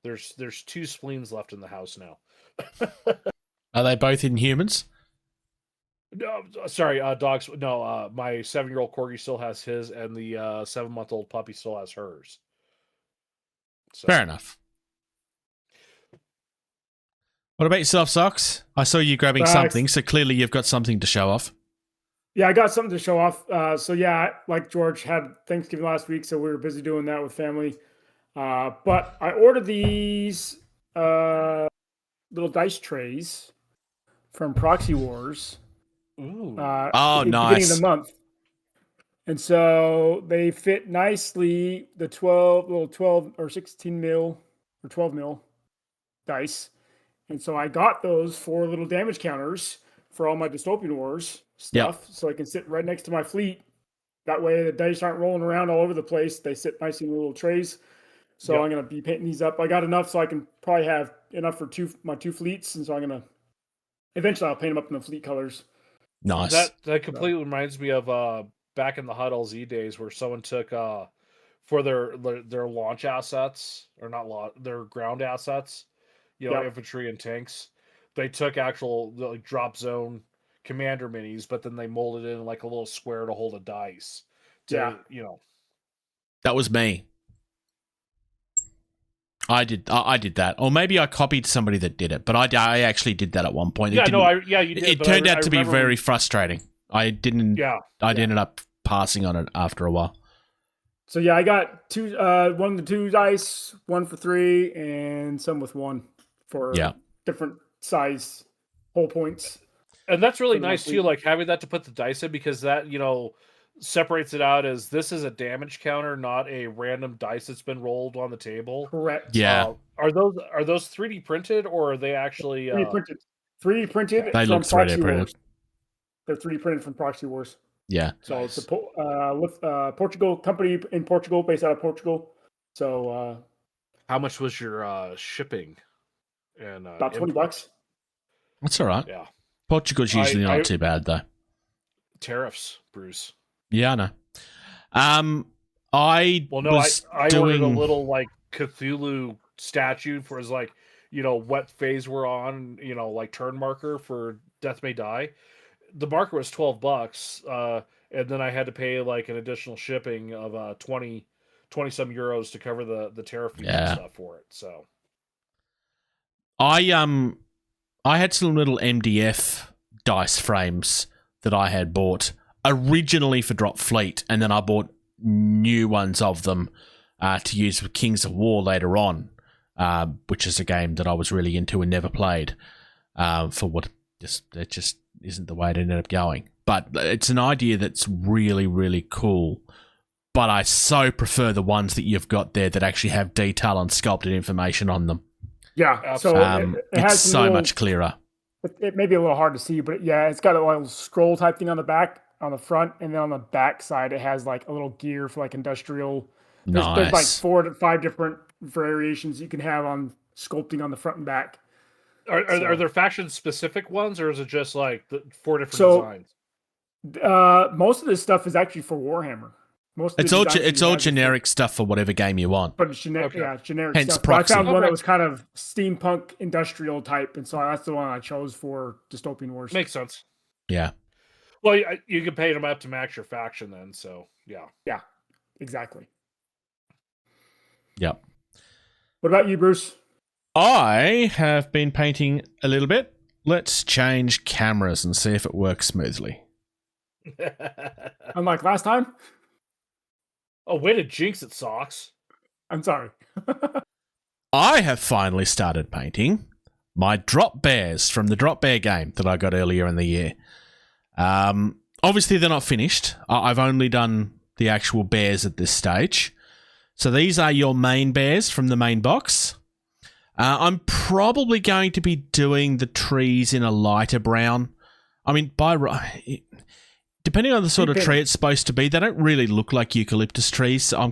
there's 2 spleens left in the house now. Are they both in humans? No, sorry, dogs. No, my 7-year-old corgi still has his, and the 7-month-old puppy still has hers. So. Fair enough. What about yourself, Socks? I saw you grabbing something, so clearly you've got something to show off. Yeah, I got something to show off. So yeah, like George had Thanksgiving last week, so we were busy doing that with family. But I ordered these little dice trays from Proxy Wars. Ooh. Oh, Beginning nice. of the month. And so they fit nicely the 12 or 16 mil or 12 mil dice. And so I got those 4 little damage counters for all my Dystopian Wars stuff. So I can sit right next to my fleet. That way the dice aren't rolling around all over the place. They sit nicely in little trays. So I'm going to be painting these up. I got enough so I can probably have enough for my 2 fleets. And so I'm going to, eventually I'll paint them up in the fleet colors. Nice. That completely reminds me of back in the Hot LZ days where someone took for their launch assets, or not their ground assets, infantry and tanks. They took actual drop zone commander minis, but then they molded it in like a little square to hold a dice. That was me. I did that, or maybe I copied somebody that did it, but I actually did that at one point. You did. It turned out to be very frustrating. I didn't. Yeah. I ended up passing on it after a while. So yeah, I got 2, 1 to 2 dice, 1 for 3, and some with 1 for different size hole points. And that's really nice too, like having that to put the dice in, because that separates it out as this is a damage counter, not a random dice that's been rolled on the table. Correct. Yeah. Are those 3D printed, or are they actually 3D printed? 3D printed. They look 3D printed. They're 3D printed from Proxy Wars. Yeah. So Nice. it's a Portugal company in Portugal, based out of Portugal. So How much was your shipping? And about $20. That's all right. Yeah, Portugal's usually not too bad, though. tariffs, Bruce. Yeah, I know. I ordered a little like Cthulhu statue for his like what phase we're on, like turn marker for Death May Die. The marker was $12, and then I had to pay like an additional shipping of 20 some euros to cover the tariff fees and stuff for it. So I had some little MDF dice frames that I had bought originally for Dropfleet, and then I bought new ones of them to use with Kings of War later on, which is a game that I was really into and never played. For what it just isn't the way it ended up going. But it's an idea that's really, really cool. But I so prefer the ones that you've got there that actually have detail and sculpted information on them. Yeah, so it has it's so much clearer. It may be a little hard to see, but yeah, it's got a little scroll type thing on the back, on the front, and then on the back side, it has like a little gear for like industrial. There's like 4 to 5 different variations you can have on sculpting on the front and back. Are there faction specific ones, or is it just like the 4 different designs? Most of this stuff is actually for Warhammer. It's all generic stuff for whatever game you want. But it's generic, generic Hence stuff. But I found proxy. one that was kind of steampunk industrial type, and so that's the one I chose for Dystopian Wars. Makes sense. Yeah. Well, you can pay them up to max your faction then, so yeah. Yeah, exactly. Yep. What about you, Bruce? I have been painting a little bit. Let's change cameras and see if it works smoothly. Unlike last time? Oh, way to jinx it, Socks. I'm sorry. I have finally started painting my drop bears from the Drop Bear game that I got earlier in the year. Obviously, they're not finished. I've only done the actual bears at this stage. So these are your main bears from the main box. I'm probably going to be doing the trees in a lighter brown. I mean, depending on the sort of tree it's supposed to be, they don't really look like eucalyptus trees. So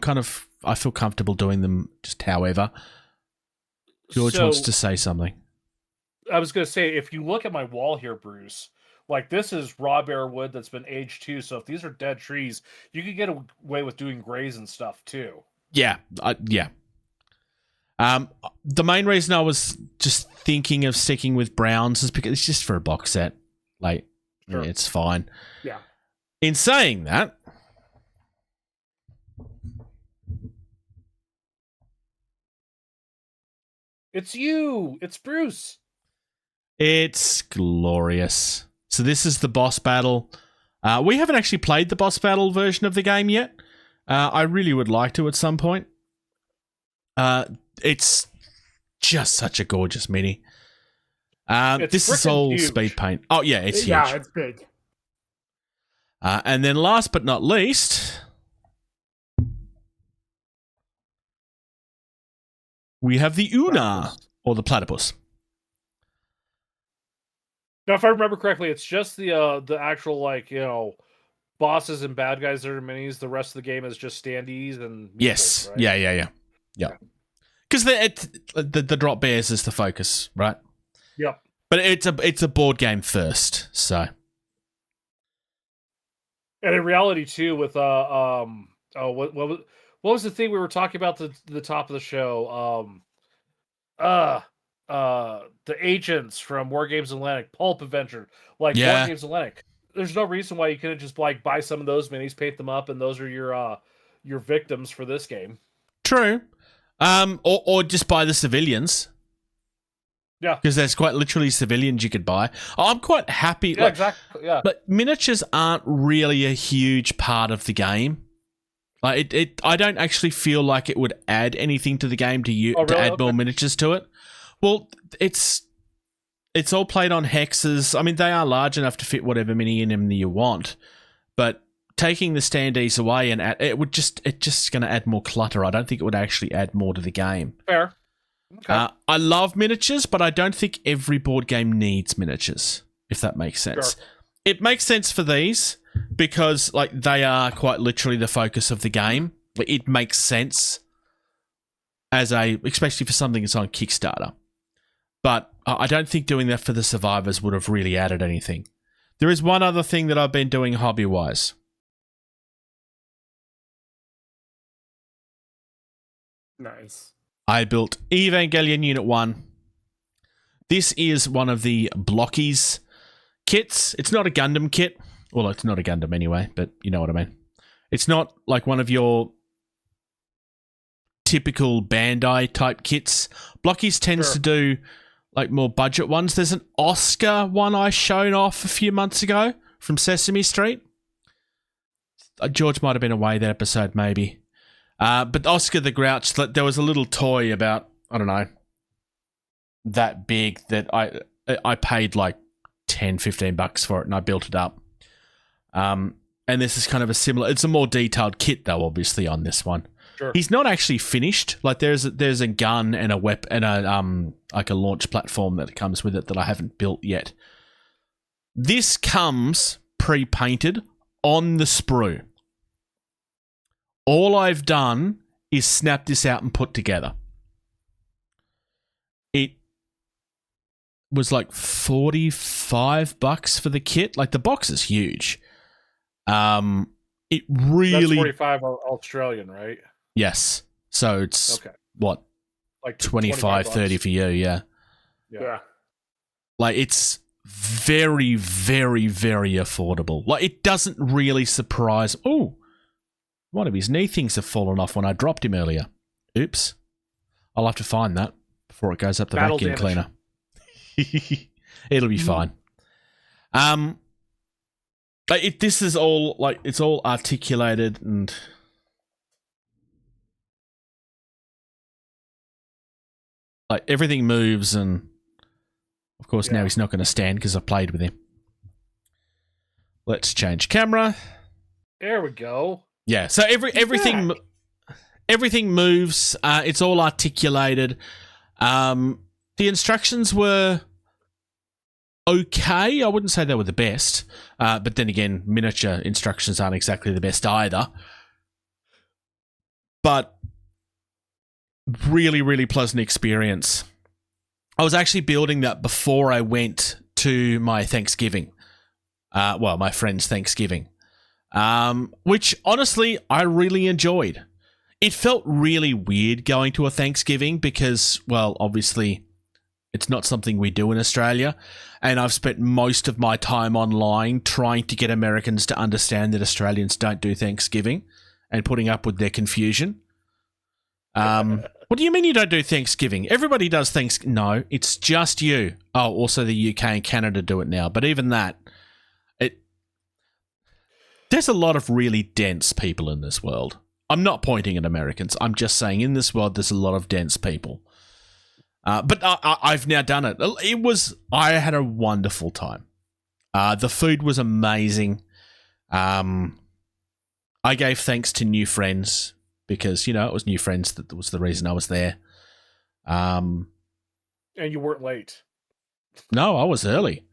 I feel comfortable doing them just however. George wants to say something. I was going to say, if you look at my wall here, Bruce, like this is raw bear wood that's been aged too. So if these are dead trees, you could get away with doing grays and stuff too. Yeah, yeah. The main reason I was just thinking of sticking with browns is because it's just for a box set. Like, Sure. It's fine. Yeah. In saying that, it's you. It's Bruce. it's glorious. So this is the boss battle. We haven't actually played the boss battle version of the game yet. I really would like to at some point. It's just such a gorgeous mini. This is all huge. speed paint. Oh, yeah, it's huge. Yeah, it's big. And then last but not least, we have the Una, or the platypus. Now, if I remember correctly, it's just the actual bosses and bad guys that are minis. The rest of the game is just standees and Yes. right? Yeah. Because the drop bears is the focus, right? Yep. But it's a board game first, so. And in reality, too, with what was the thing we were talking about the top of the show? The agents from War Games Atlantic, Pulp Adventure, War Games Atlantic. There's no reason why you couldn't just buy some of those minis, paint them up, and those are your victims for this game. True. Or just buy the civilians. Yeah. Because there's quite literally civilians you could buy. I'm quite happy. Yeah, exactly. Yeah. But miniatures aren't really a huge part of the game. Like I don't actually feel like it would add anything to the game to add more miniatures to it. Well, it's all played on hexes. I mean, they are large enough to fit whatever mini in them that you want. But taking the standees away and it's just going to add more clutter. I don't think it would actually add more to the game. Fair. Okay. I love miniatures, but I don't think every board game needs miniatures, if that makes sense. Sure. it makes sense for these because like they are quite literally the focus of the game. It makes sense especially for something that's on Kickstarter. But I don't think doing that for the survivors would have really added anything. There is one other thing that I've been doing hobby-wise. Nice. I built Evangelion Unit 1. This is one of the Blockies kits. It's not a Gundam kit. Well, it's not a Gundam anyway, but you know what I mean. It's not like one of your typical Bandai type kits. Blockies tends to do like more budget ones. There's an Oscar one I showed off a few months ago from Sesame Street. George might have been away that episode, maybe. But Oscar the Grouch, there was a little toy about, I don't know, that big that I paid like $10-15 for it and I built it up. And this is kind of a similar, it's a more detailed kit though, obviously, on this one. Sure. He's not actually finished. Like there's a gun and a weapon and a like a launch platform that comes with it that I haven't built yet. This comes pre-painted on the sprue. All I've done is snap this out and put together. It was like $45 for the kit. Like the box is huge. It really... That's 45 Australian, right? Yes. So it's what? Like 25, 30 for you, yeah. Like it's very, very, very affordable. Like it doesn't really surprise. Oh, one of his knee things have fallen off when I dropped him earlier. Oops. I'll have to find that before it goes up the vacuum cleaner. It'll be fine. This is all like it's all articulated and like everything moves, and of course now he's not going to stand because I played with him. Let's change camera. There we go. Yeah, so everything moves. It's all articulated. The instructions were okay. I wouldn't say they were the best, but then again, miniature instructions aren't exactly the best either. But really, really pleasant experience. I was actually building that before I went to my Thanksgiving. My friend's Thanksgiving. Which, honestly, I really enjoyed. It felt really weird going to a Thanksgiving because, well, obviously, it's not something we do in Australia. And I've spent most of my time online trying to get Americans to understand that Australians don't do Thanksgiving and putting up with their confusion. What do you mean you don't do Thanksgiving? Everybody does Thanksgiving. No, it's just you. Oh, also the UK and Canada do it now. But even that, there's a lot of really dense people in this world. I'm not pointing at Americans. I'm just saying in this world, there's a lot of dense people. But I've now done it. I had a wonderful time. The food was amazing. I gave thanks to new friends because, it was new friends that was the reason I was there. And you weren't late. No, I was early.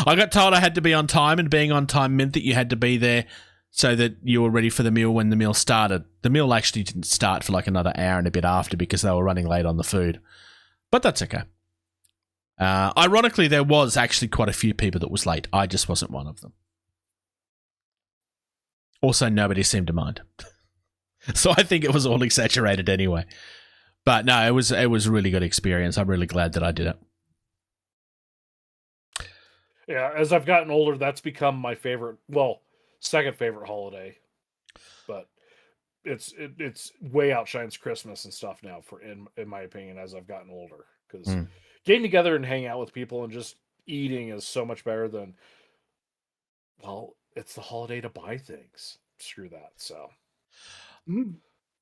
I got told I had to be on time, and being on time meant that you had to be there so that you were ready for the meal when the meal started. The meal actually didn't start for like another hour and a bit after because they were running late on the food. But that's okay. Ironically, there was actually quite a few people that was late. I just wasn't one of them. Also, nobody seemed to mind. So I think it was all exaggerated anyway. But no, it was a really good experience. I'm really glad that I did it. Yeah, as I've gotten older, that's become my favorite, second favorite holiday. But it's way outshines Christmas and stuff now in my opinion as I've gotten older, because getting together and hanging out with people and just eating is so much better than, it's the holiday to buy things. Screw that. So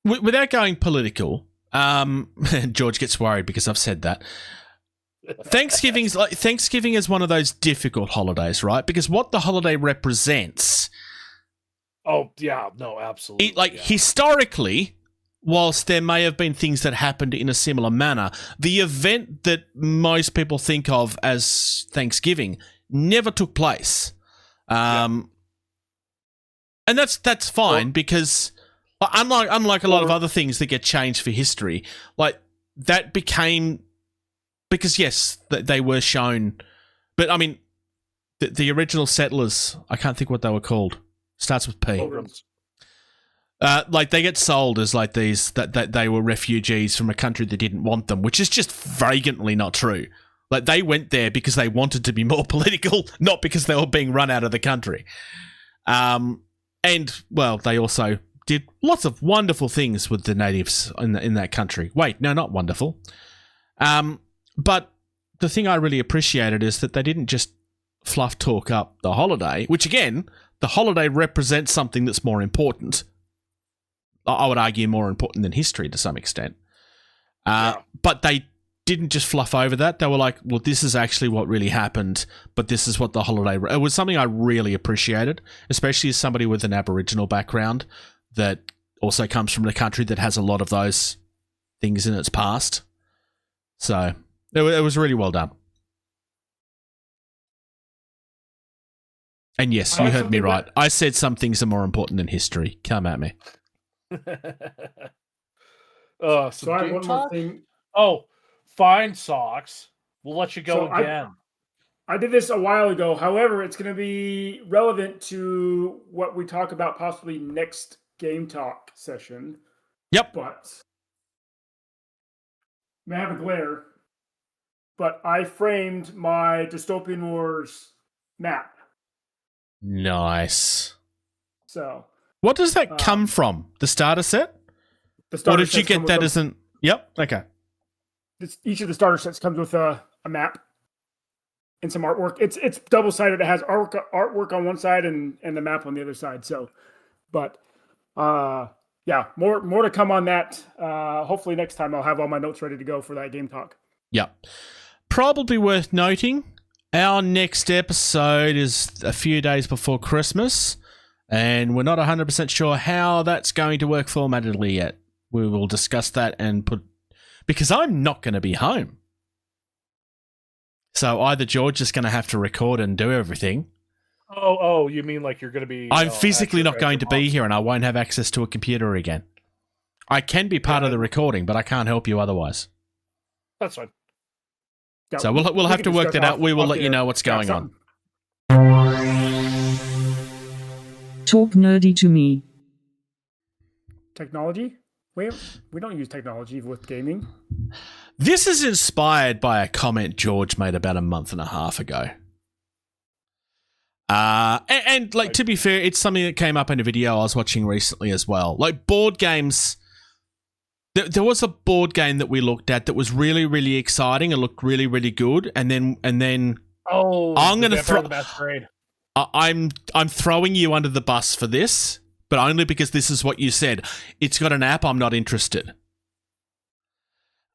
without going political, George gets worried because I've said that. Thanksgiving is one of those difficult holidays, right? Because what the holiday represents. Oh yeah, no, absolutely. Historically, whilst there may have been things that happened in a similar manner, the event that most people think of as Thanksgiving never took place. And that's fine because unlike a lot of other things that get changed for history, like that became because yes, they were shown, but I mean the original settlers, I can't think what they were called. Starts with P. Like they get sold as like these that they were refugees from a country that didn't want them, which is just vagrantly not true. Like they went there because they wanted to be more political, not because they were being run out of the country. And well, they also did lots of wonderful things with the natives in that country. Wait, no, not wonderful. But the thing I really appreciated is that they didn't just fluff talk up the holiday, which again, the holiday represents something that's more important. I would argue more important than history to some extent. But they didn't just fluff over that. They were like, well, this is actually what really happened, but this is what the holiday... It was something I really appreciated, especially as somebody with an Aboriginal background that also comes from a country that has a lot of those things in its past. So it was really well done. And yes, you heard me right. I said some things are more important than history. Come at me. So I have one more thing. Oh, fine, Socks. We'll let you go again. I did this a while ago. However, it's going to be relevant to what we talk about possibly next Game Talk session. Yep. But may have a glare. But I framed my Dystopian Wars map. Nice. So, what does that come from? The starter set? The starter or did you get that as an... Yep, okay. Each of the starter sets comes with a map and some artwork. It's double-sided. It has artwork on one side and the map on the other side. So, but yeah, more to come on that. Hopefully next time I'll have all my notes ready to go for that Game Talk. Yep. Probably worth noting, our next episode is a few days before Christmas, and we're not 100% sure how that's going to work formatedly yet. We will discuss that and because I'm not going to be home. So either George is going to have to record and do everything. Oh, you mean like you're going to be... I'm physically not going to be here and I won't have access to a computer again. I can be part of the recording, but I can't help you otherwise. That's fine. Yeah, So we'll have to work that out. We will let you know what's going on. Talk nerdy to me. Technology? We don't use technology with gaming. This is inspired by a comment George made about a month and a half ago. And like, to be fair, it's something that came up in a video I was watching recently as well. Like board games... There was a board game that we looked at that was really, really exciting and looked really, really good, and then I'm going to throw. I'm throwing you under the bus for this, but only because this is what you said. It's got an app. I'm not interested.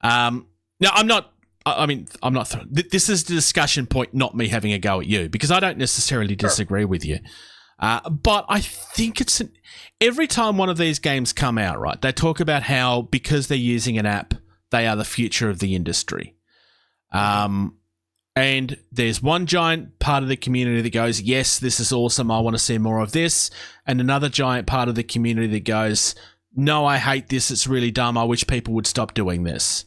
Now I'm not. I'm not. This is the discussion point, not me having a go at you, because I don't necessarily disagree with you. But I think every time one of these games come out, right, they talk about how because they're using an app, they are the future of the industry. And there's one giant part of the community that goes, yes, this is awesome, I want to see more of this. And another giant part of the community that goes, no, I hate this, it's really dumb, I wish people would stop doing this.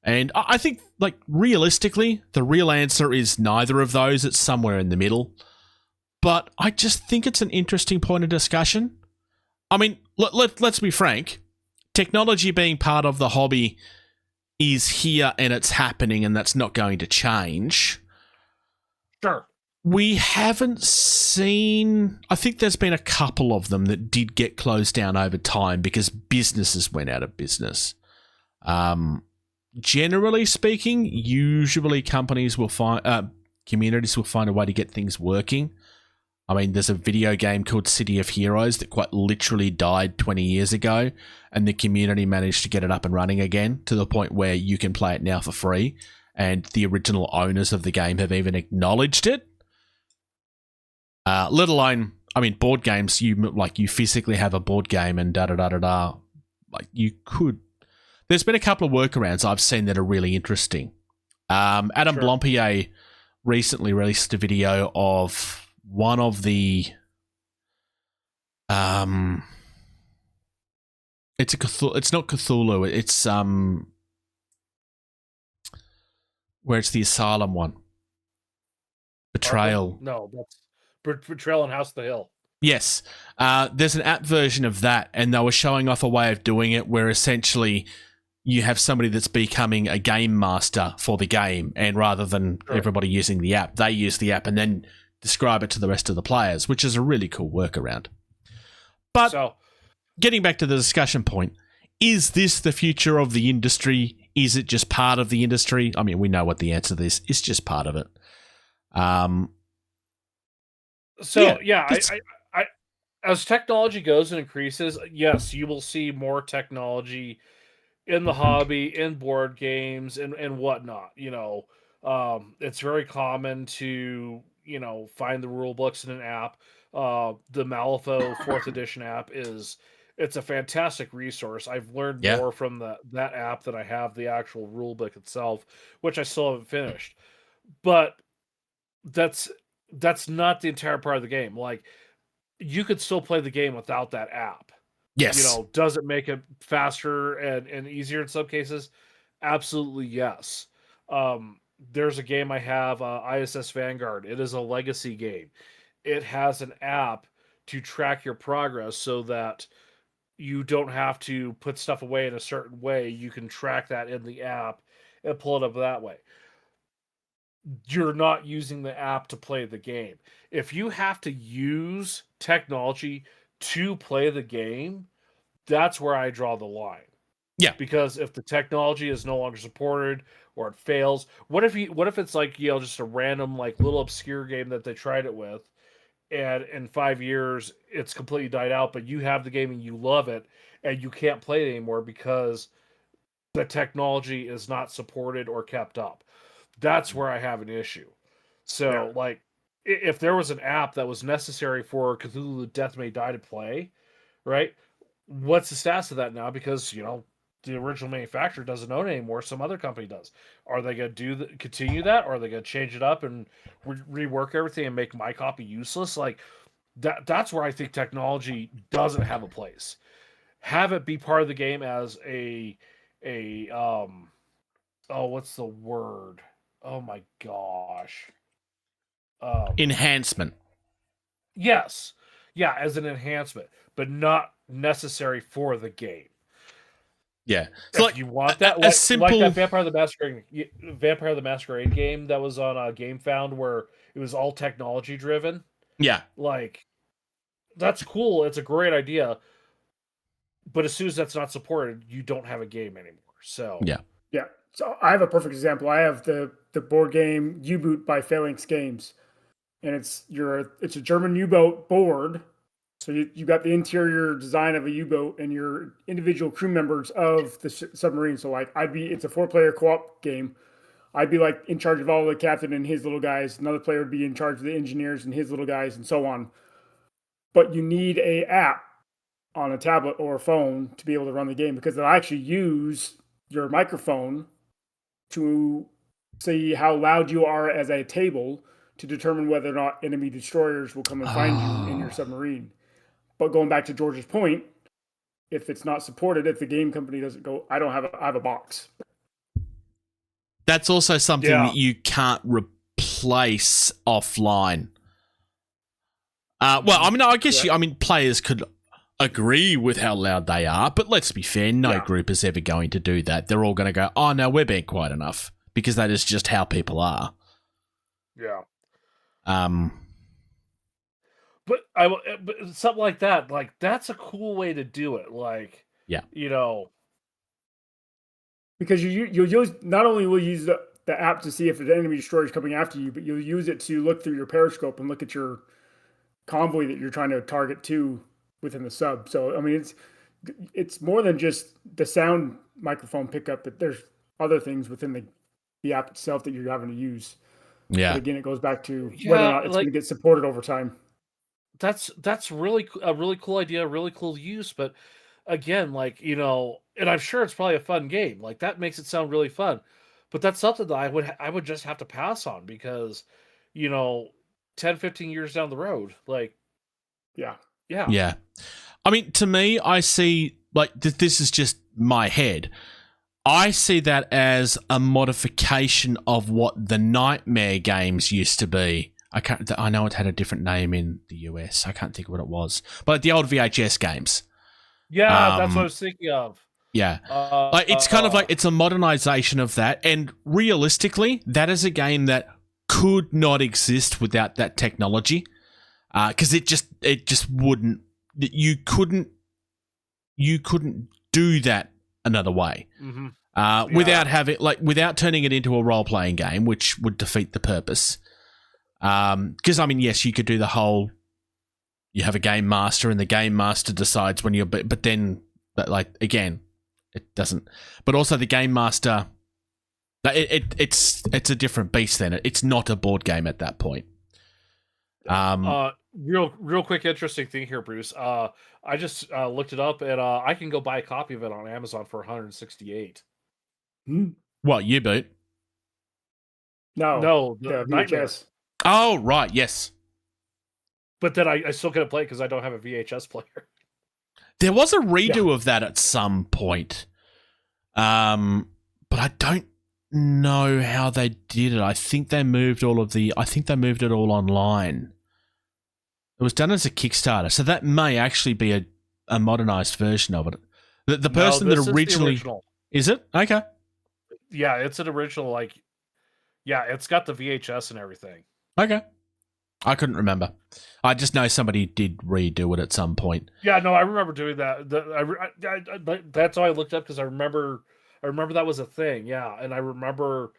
And I think, like, realistically, the real answer is neither of those, it's somewhere in the middle. But I just think it's an interesting point of discussion. I mean, let's be frank. Technology being part of the hobby is here and it's happening and that's not going to change. Sure. We haven't seen... I think there's been a couple of them that did get closed down over time because businesses went out of business. Generally speaking, usually communities will find a way to get things working. I mean, there's a video game called City of Heroes that quite literally died 20 years ago, and the community managed to get it up and running again to the point where you can play it now for free, and the original owners of the game have even acknowledged it. Let alone, I mean, board games, you physically have a board game and da-da-da-da-da. Like, you could... There's been a couple of workarounds I've seen that are really interesting. Adam Blompier recently released a video of one of the it's not Cthulhu, it's where it's the Asylum one. Betrayal. No, that's Betrayal on House of the Hill. Yes. There's an app version of that, and they were showing off a way of doing it where essentially you have somebody that's becoming a game master for the game, and rather than everybody using the app, they use the app and then describe it to the rest of the players, which is a really cool workaround. But getting back to the discussion point, is this the future of the industry? Is it just part of the industry? I mean, we know what the answer to this is. It's just part of it. As technology goes and increases, yes, you will see more technology in the hobby, in board games, and whatnot. It's very common to find the rule books in an app. The Malifaux 4th edition app it's a fantastic resource. I've learned more from that app than I have the actual rule book itself, which I still haven't finished. But that's not the entire part of the game. Like, you could still play the game without that app. Yes. Does it make it faster and easier in some cases? Absolutely yes. There's a game I have, ISS Vanguard. It is a legacy game. It has an app to track your progress so that you don't have to put stuff away in a certain way. You can track that in the app and pull it up that way. You're not using the app to play the game. If you have to use technology to play the game, that's where I draw the line. Yeah. Because if the technology is no longer supported or it fails, what if it's like, just a random, like, little obscure game that they tried it with, and in 5 years it's completely died out, but you have the game and you love it and you can't play it anymore because the technology is not supported or kept up. That's where I have an issue. So, like, if there was an app that was necessary for Cthulhu Death May Die to play, right? What's the status of that now? Because, the original manufacturer doesn't own it anymore. Some other company does. Are they going to continue that? Or are they going to change it up and rework everything and make my copy useless? Like, that's where I think technology doesn't have a place. Have it be part of the game as what's the word? Oh my gosh. Enhancement. Yes. Yeah, as an enhancement, but not necessary for the game. Yeah. So, if you want that, like that Vampire the Masquerade game that was on GameFound, where it was all technology driven. Yeah. Like, that's cool. It's a great idea. But as soon as that's not supported, you don't have a game anymore. So yeah. So I have a perfect example. I have the board game U-Boot by Phalanx Games, and it's a German U-boat board. So you got the interior design of a U-boat and your individual crew members of the submarine. So like it's a 4-player co-op game. I'd be like in charge of all the captain and his little guys. Another player would be in charge of the engineers and his little guys, and so on. But you need a app on a tablet or a phone to be able to run the game, because they'll actually use your microphone to see how loud you are as a table to determine whether or not enemy destroyers will come and find you in your submarine. But going back to George's point, if it's not supported, if the game company doesn't go, I have a box. That's also something that you can't replace offline. Well, I mean, I guess players could agree with how loud they are, but let's be fair, no group is ever going to do that. They're all going to go, oh, no, we're being quiet enough, because that is just how people are. Yeah. But something like that, like, that's a cool way to do it. Like, because you'll use, not only will you use the app to see if an enemy destroyer is coming after you, but you'll use it to look through your periscope and look at your convoy that you're trying to target to within the sub. So, I mean, it's more than just the sound microphone pickup, but there's other things within the app itself that you're having to use. Yeah. But again, it goes back to whether or not it's going to get supported over time. That's really a really cool idea, really cool use. But again, like, and I'm sure it's probably a fun game. Like, that makes it sound really fun. But that's something that I would just have to pass on because, 10, 15 years down the road, like, Yeah. Yeah. I mean, to me, I see, like, this is just my head. I see that as a modification of what the Nightmare games used to be. I know it had a different name in the US. I can't think of what it was. But like the old VHS games. Yeah, that's what I was thinking of. Yeah. Like it's kind of like it's a modernization of that. And realistically, that is a game that could not exist without that technology. Because it just wouldn't. You couldn't do that another way. Mm-hmm. Without turning it into a role playing game, which would defeat the purpose. Because I mean, yes, you could do the whole. You have a game master, and the game master decides when you're. But then, again, it doesn't. But also, the game master. It's a different beast. Then it's not a board game at that point. Real quick, interesting thing here, Bruce. I just looked it up, and I can go buy a copy of it on Amazon for $168. What, U-Boot? No, the Nightmare. VHS. Oh, right, yes. But then I still couldn't play it because I don't have a VHS player. There was a redo of that at some point, but I don't know how they did it. I think they moved it all online. It was done as a Kickstarter, so that may actually be a modernized version of it. The person that originally is it? Okay. Yeah, it's an original. It's got the VHS and everything. Okay. I couldn't remember. I just know somebody did redo it at some point. Yeah, no, I remember doing that. That's why I looked up because I remember that was a thing. Yeah, and I remember.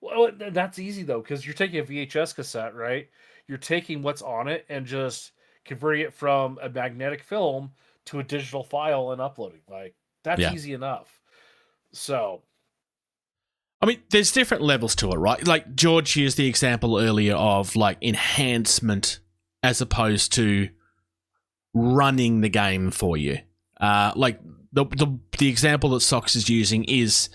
Well, that's easy though because you're taking a VHS cassette, right? You're taking what's on it and just converting it from a magnetic film to a digital file and uploading. Like that's easy enough. So, I mean, there's different levels to it, right? Like George used the example earlier of like enhancement as opposed to running the game for you. Like the example that Sox is using is,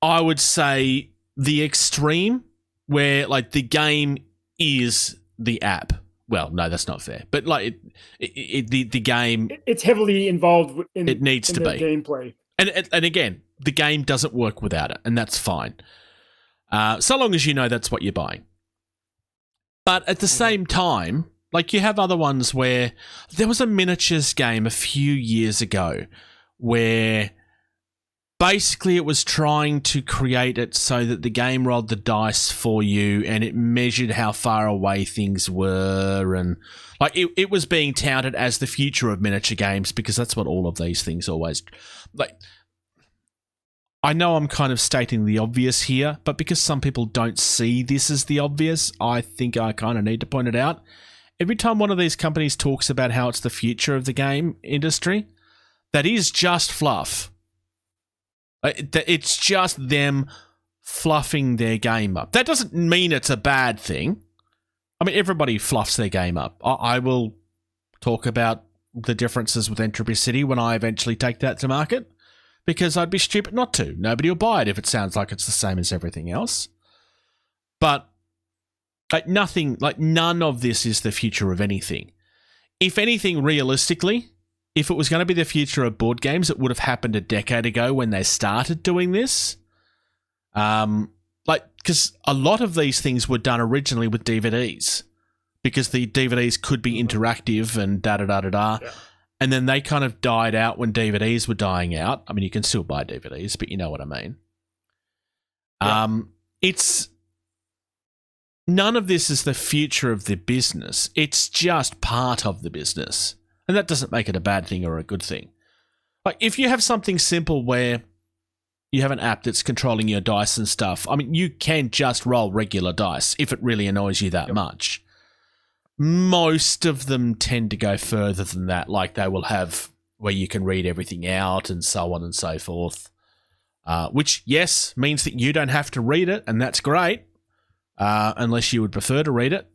I would say, the extreme where like the game is the app. Well, no, that's not fair. But like the game, it's heavily involved in it needs to the be gameplay. And again, the game doesn't work without it, and that's fine. So long as you know that's what you're buying. But at the same time, like you have other ones where there was a miniatures game a few years ago where basically it was trying to create it so that the game rolled the dice for you and it measured how far away things were, and like it was being touted as the future of miniature games because that's what all of these things always like. I know I'm kind of stating the obvious here, but because some people don't see this as the obvious, I think I kind of need to point it out. Every time one of these companies talks about how it's the future of the game industry, that is just fluff. It's just them fluffing their game up. That doesn't mean it's a bad thing. I mean, everybody fluffs their game up. I will talk about the differences with Entropy City when I eventually take that to market, because I'd be stupid not to. Nobody will buy it if it sounds like it's the same as everything else. But none of this is the future of anything. If anything, realistically, if it was going to be the future of board games, it would have happened a decade ago when they started doing this. Because a lot of these things were done originally with DVDs, because the DVDs could be interactive and da-da-da-da-da. Yeah. And then they kind of died out when DVDs were dying out. I mean, you can still buy DVDs, but you know what I mean. Yeah. It's... None of this is the future of the business. It's just part of the business. And that doesn't make it a bad thing or a good thing. Like, if you have something simple where you have an app that's controlling your dice and stuff, I mean, you can just roll regular dice if it really annoys you that much. Most of them tend to go further than that. Like, they will have where you can read everything out and so on and so forth. Which, yes, means that you don't have to read it, and that's great. Unless you would prefer to read it.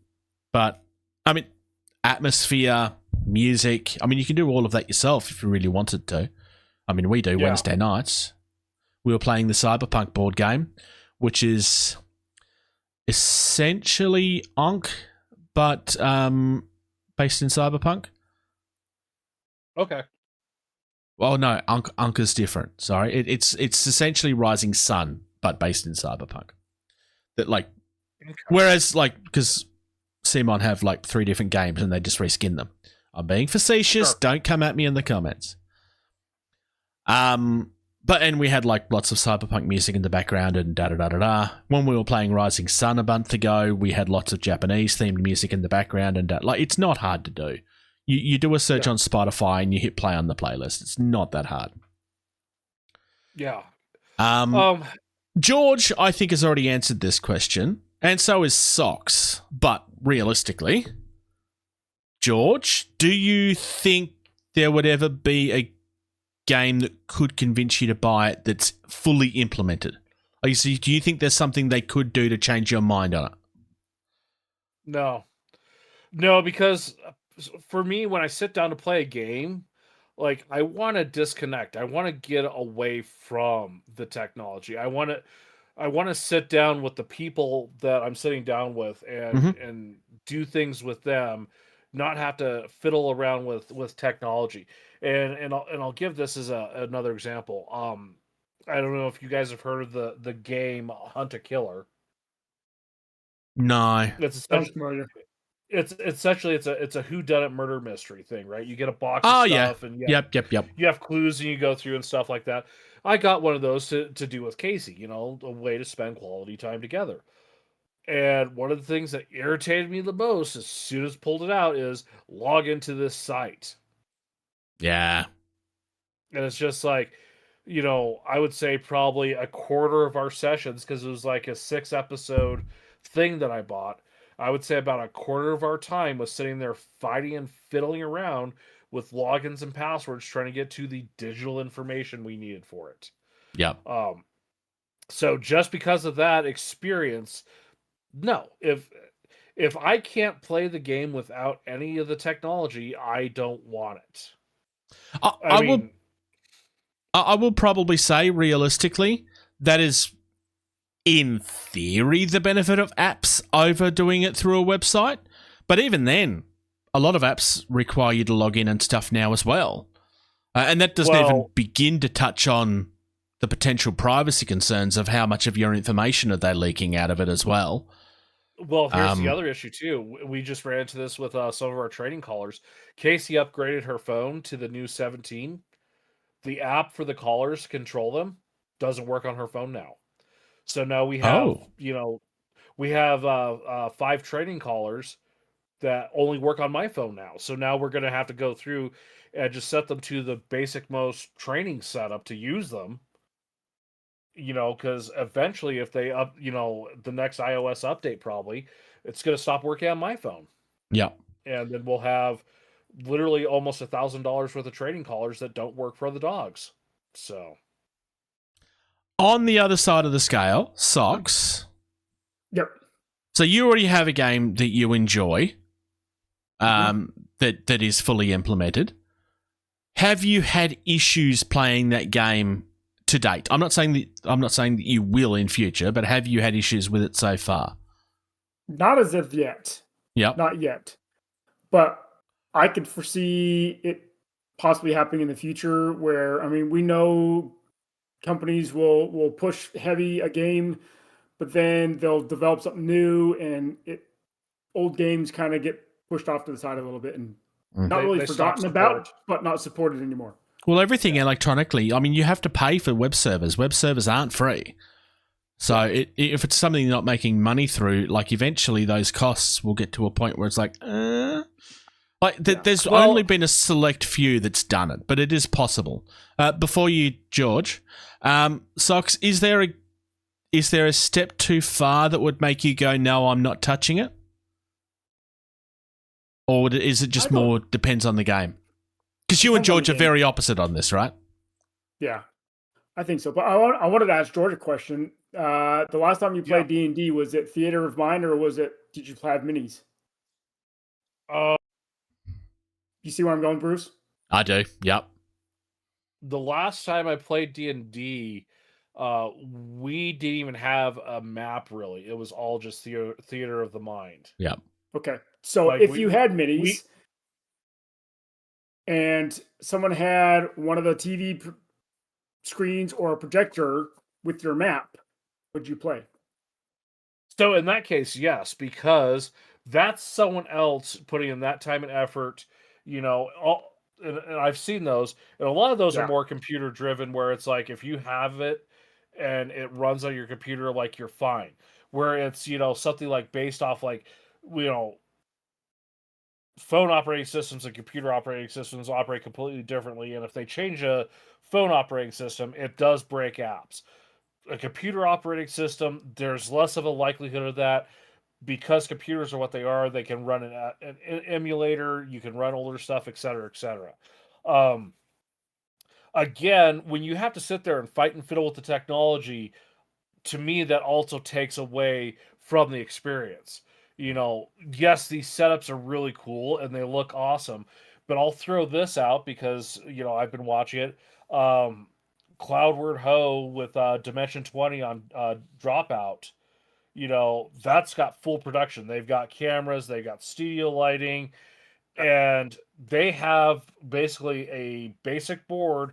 But, I mean, atmosphere, music, I mean, you can do all of that yourself if you really wanted to. I mean, we do Wednesday nights. We were playing the Cyberpunk board game. which is essentially Ankh, but based in Cyberpunk. Okay. Well, no, Ankh is different. Sorry, it's essentially Rising Sun, but based in Cyberpunk. That whereas because Simon have 3 different games and they just reskin them. I'm being facetious. Sure. Don't come at me in the comments. And we had lots of Cyberpunk music in the background and da da da da da. When we were playing Rising Sun a month ago, we had lots of Japanese themed music in the background and it's not hard to do. You do a search on Spotify and you hit play on the playlist. It's not that hard. Yeah. George, I think, has already answered this question, and so is Socks. But realistically, George, do you think there would ever be a game that could convince you to buy it that's fully implemented? Do you think there's something they could do to change your mind on it? No, because for me, when I sit down to play a game, I want to disconnect. I want to get away from the technology. I want to sit down with the people that I'm sitting down with and do things with them, not have to fiddle around with technology. And I'll give this as another example. I don't know if you guys have heard of the game Hunt a Killer. No. Sounds familiar. It's essentially it's a whodunit murder mystery thing, right? You get a box of stuff and yep. You have clues and you go through and stuff like that. I got one of those to do with Casey, a way to spend quality time together. And one of the things that irritated me the most as soon as pulled it out is log into this site. Yeah. And it's just I would say probably a quarter of our sessions, because it was a 6-episode thing that I bought. I would say about a quarter of our time was sitting there fighting and fiddling around with logins and passwords trying to get to the digital information we needed for it. Yep. So just because of that experience, no. If I can't play the game without any of the technology, I don't want it. I will probably say, realistically, that is, in theory, the benefit of apps over doing it through a website. But even then, a lot of apps require you to log in and stuff now as well. And that doesn't even begin to touch on the potential privacy concerns of how much of your information are they leaking out of it as well. Well, here's the other issue, too. We just ran into this with some of our trading callers. Casey upgraded her phone to the new 17. The app for the callers to control them doesn't work on her phone now. So now we have, we have 5 trading callers that only work on my phone now. So now we're going to have to go through and just set them to the basic most training setup to use them. Because eventually if they up, the next iOS update, probably it's going to stop working on my phone. Yeah. And then we'll have literally almost $1,000 worth of trading callers that don't work for the dogs. So on the other side of the scale, Socks. Yep. So you already have a game that you enjoy, that is fully implemented. Have you had issues playing that game to date? I'm not saying that you will in future, but have you had issues with it so far? Not as of yet. Yep. Not yet. But I could foresee it possibly happening in the future where, we know companies will push heavy a game, but then they'll develop something new and old games kind of get pushed off to the side a little bit and not really forgotten about, but not supported anymore. Well, everything electronically, you have to pay for web servers. Web servers aren't free. So if it's something you're not making money through, eventually those costs will get to a point where it's there's only been a select few that's done it, but it is possible. Before you, George, Socks, is there a step too far that would make you go, no, I'm not touching it? Or is it just more depends on the game? Because you and George are very opposite on this, right? Yeah, I think so. But I wanted to ask George a question. The last time you played D&D, was it Theater of Mind or did you have minis? You see where I'm going, Bruce? I do. Yep. The last time I played D&D, we didn't even have a map really. It was all just theater of the mind. Yeah. Okay. So Like, if you had minis and someone had one of the TV screens or a projector with your map, would you play? So in that case, yes, because that's someone else putting in that time and effort. You know, and I've seen those, and a lot of those are Yeah. more computer driven, where it's like if you have it and it runs on your computer, like you're fine. Where it's something like based off like you know phone operating systems and computer operating systems operate completely differently, and if they change a phone operating system, it does break apps. A computer operating system, there's less of a likelihood of that because computers are what they are. They can run an emulator, you can run older stuff, et cetera, et cetera. Again, when you have to sit there and fight and fiddle with the technology, to me, that also takes away from the experience. Yes, these setups are really cool and they look awesome, but I'll throw this out because, I've been watching it. Cloudward Ho with Dimension 20 on Dropout, that's got full production. They've got cameras, they've got studio lighting, and they have basically a basic board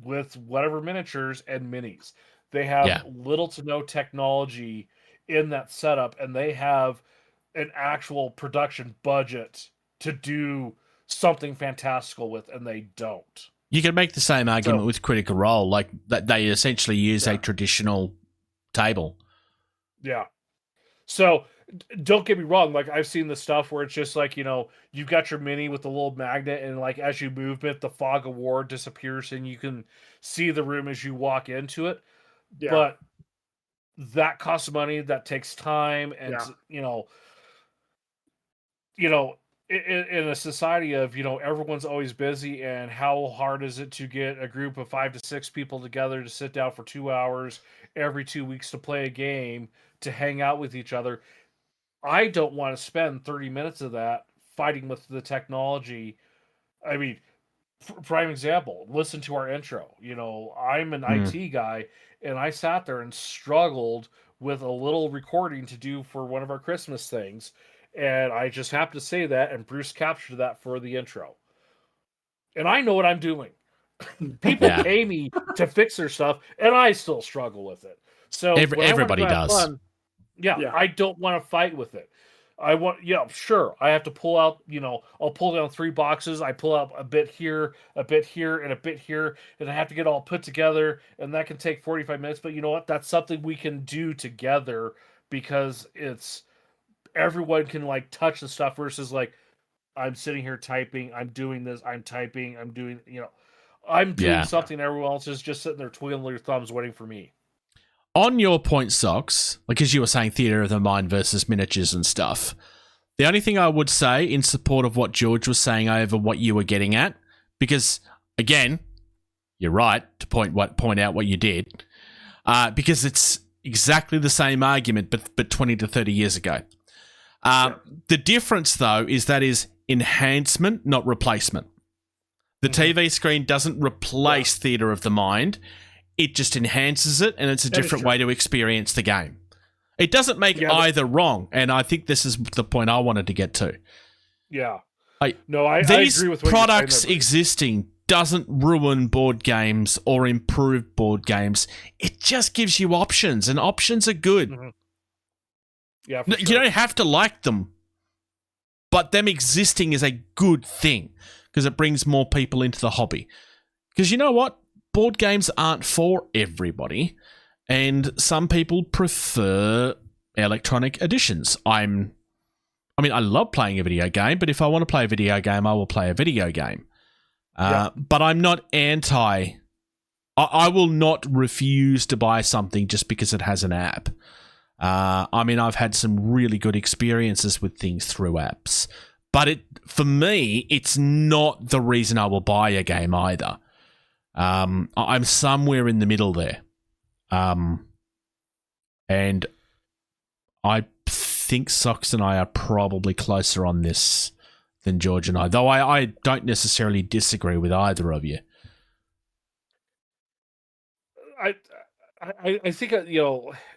with whatever miniatures and minis. They have little to no technology in that setup, and they have an actual production budget to do something fantastical with, and they don't. You can make the same argument with Critical Role, like that they essentially use a traditional table. Yeah. So don't get me wrong. Like I've seen the stuff where it's just like, you've got your mini with the little magnet, and like as you move it, the fog of war disappears and you can see the room as you walk into it. Yeah. But that costs money, that takes time, and in a society of everyone's always busy, and how hard is it to get a group of 5 to 6 people together to sit down for 2 hours every 2 weeks to play a game, to hang out with each other. I don't want to spend 30 minutes of that fighting with the technology. I mean, prime example, listen to our intro. I'm an IT guy, and I sat there and struggled with a little recording to do for one of our Christmas things. And I just happened to say that, and Bruce captured that for the intro. And I know what I'm doing. People pay me to fix their stuff, and I still struggle with it. So everybody does. Fun, I don't want to fight with it. I want, sure, I have to pull out, I'll pull down 3 boxes. I pull out a bit here, and a bit here, and I have to get all put together, and that can take 45 minutes. But you know what? That's something we can do together, because it's everyone can like touch the stuff versus like I'm sitting here typing, I'm doing this, I'm typing, I'm doing, I'm doing something. Everyone else is just sitting there twiddling their thumbs waiting for me. On your point, Socks, like as you were saying, theater of the mind versus miniatures and stuff, the only thing I would say in support of what George was saying over what you were getting at, because again, you're right to point out what you did, because it's exactly the same argument, but 20 to 30 years ago. The difference, though, is that is enhancement, not replacement. The TV screen doesn't replace theater of the mind. It just enhances it, and it's a different way to experience the game. It doesn't make either wrong, and I think this is the point I wanted to get to. Yeah. I agree with what products existing doesn't ruin board games or improve board games. It just gives you options, and options are good. Mm-hmm. Yeah, you don't have to like them, but them existing is a good thing because it brings more people into the hobby. Because you know what? Board games aren't for everybody, and some people prefer electronic editions. I love playing a video game, but if I want to play a video game, I will play a video game. But I'm not anti. I will not refuse to buy something just because it has an app. I've had some really good experiences with things through apps, but for me, it's not the reason I will buy a game either. I'm somewhere in the middle there. And I think Socks and I are probably closer on this than George and I, though I don't necessarily disagree with either of you. I think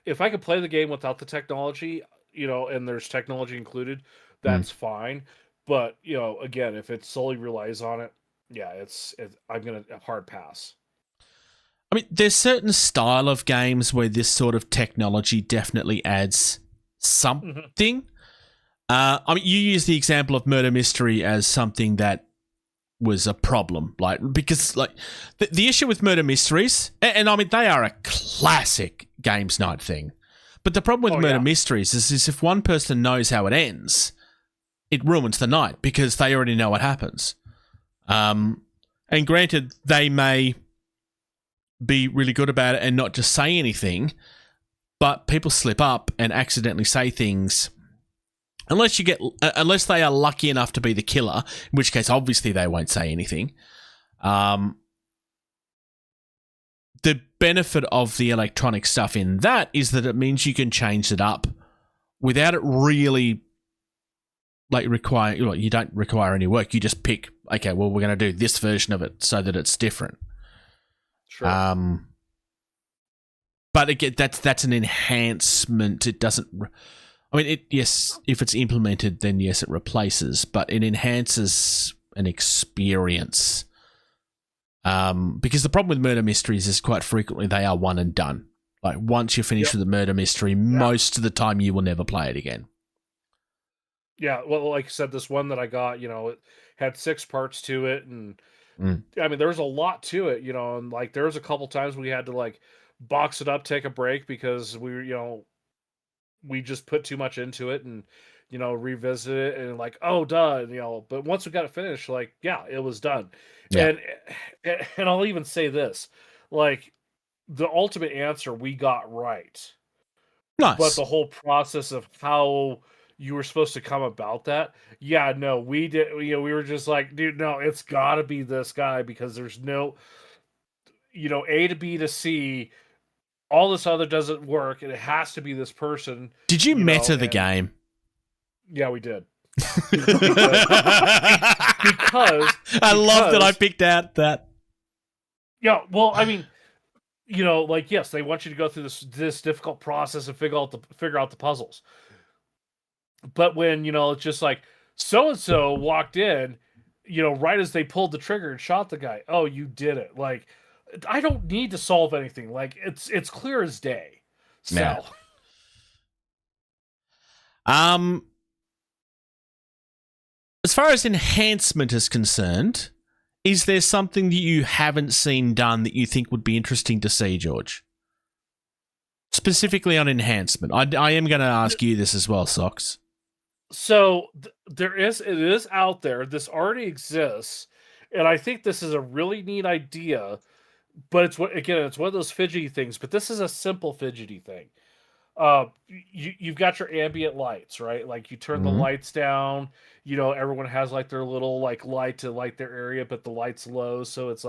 if I could play the game without the technology, and there's technology included, that's fine. But again, if it solely relies on it, yeah, I'm gonna hard pass. I mean, there's certain style of games where this sort of technology definitely adds something. I mean, you use the example of murder mystery as something that was a problem, because the issue with murder mysteries, and I mean they are a classic games night thing, but the problem with murder mysteries is if one person knows how it ends, it ruins the night because they already know what happens. And granted, they may be really good about it and not just say anything, but people slip up and accidentally say things. Unless they are lucky enough to be the killer, in which case obviously they won't say anything. The benefit of the electronic stuff in that is that it means you can change it up without it really you don't require any work. You just pick, okay, well, we're going to do this version of it so that it's different. Sure. But again, that's an enhancement. It doesn't. I mean, yes, if it's implemented, then yes, it replaces, but it enhances an experience. Because the problem with murder mysteries is quite frequently they are one and done. Like once you're finished with the murder mystery, most of the time you will never play it again. Yeah, well, like I said, this one that I got, it had 6 parts to it, and I mean, there was a lot to it, and there was a couple times we had to box it up, take a break because we just put too much into it and revisit it and done, but once we got it finished, it was done. And I'll even say this, the ultimate answer we got right. Nice. But the whole process of how you were supposed to come about that, we did, we were just like, dude, no, it's gotta be this guy because there's no A to B to C, all this other doesn't work, and it has to be this person. Did you meta the game? Yeah, we did. Because I love that I picked out that. Yeah, well, I mean, yes, they want you to go through this difficult process and figure out the puzzles. But when it's just like so and so walked in, right as they pulled the trigger and shot the guy. Oh, you did it! I don't need to solve anything. It's clear as day. So, yeah. As far as enhancement is concerned, is there something that you haven't seen done that you think would be interesting to see, George? Specifically on enhancement. I am going to ask you this as well, Socks. So it is out there. This already exists, and I think this is a really neat idea. But it's one of those fidgety things. But this is a simple fidgety thing. You've got your ambient lights, right? You turn the lights down. Everyone has their little light to light their area, but the light's low, so it's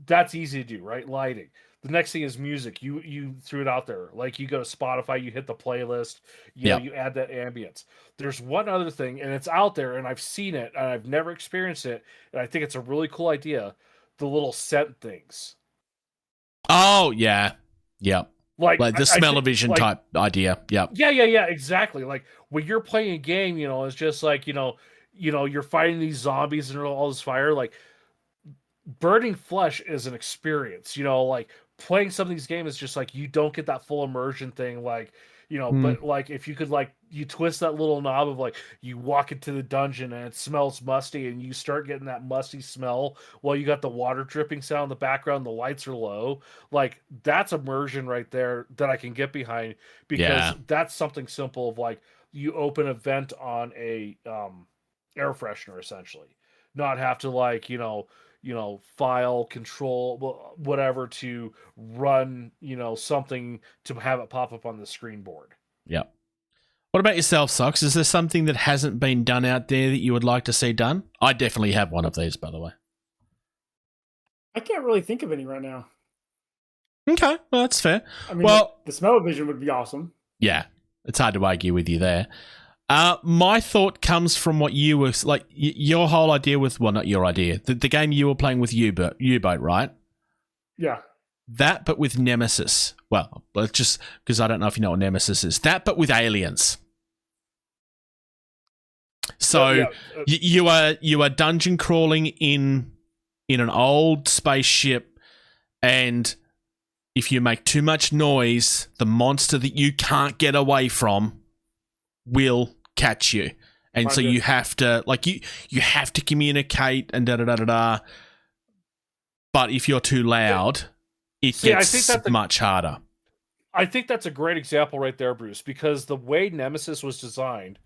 that's easy to do, right? Lighting. The next thing is music. You threw it out there. You go to Spotify, you hit the playlist, you add that ambience. There's one other thing, and it's out there, and I've seen it, and I've never experienced it, and I think it's a really cool idea. The little scent things. Oh, yeah. Yep. Like the smell-o-vision type idea. Yep. Yeah, exactly. When you're playing a game, it's just you're fighting these zombies and all this fire. Burning flesh is an experience. Playing some of these games is just you don't get that full immersion thing. But if you could you twist that little knob of you walk into the dungeon and it smells musty and you start getting that musty smell while you got the water dripping sound in the background, the lights are low. That's immersion right there that I can get behind because that's something simple of you open a vent on a air freshener essentially, not have to file control whatever to run something to have it pop up on the screen board. Yep. What about yourself, Socks? Is there something that hasn't been done out there that you would like to see done? I definitely have one of these, by the way. I can't really think of any right now. Okay, well, that's fair. I mean, the smell-o-vision would be awesome. Yeah, it's hard to argue with you there. My thought comes from what you were your whole idea with, well, not your idea, the game you were playing with U-Boat, right? Yeah. That, but with Nemesis. Well, let's just, because I don't know if you know what Nemesis is. That, but with aliens. So you are dungeon crawling in an old spaceship, and if you make too much noise, the monster that you can't get away from will catch you. And so you have to you have to communicate and da. But if you're too loud, it gets much harder. I think that's a great example right there, Bruce, because the way Nemesis was designed,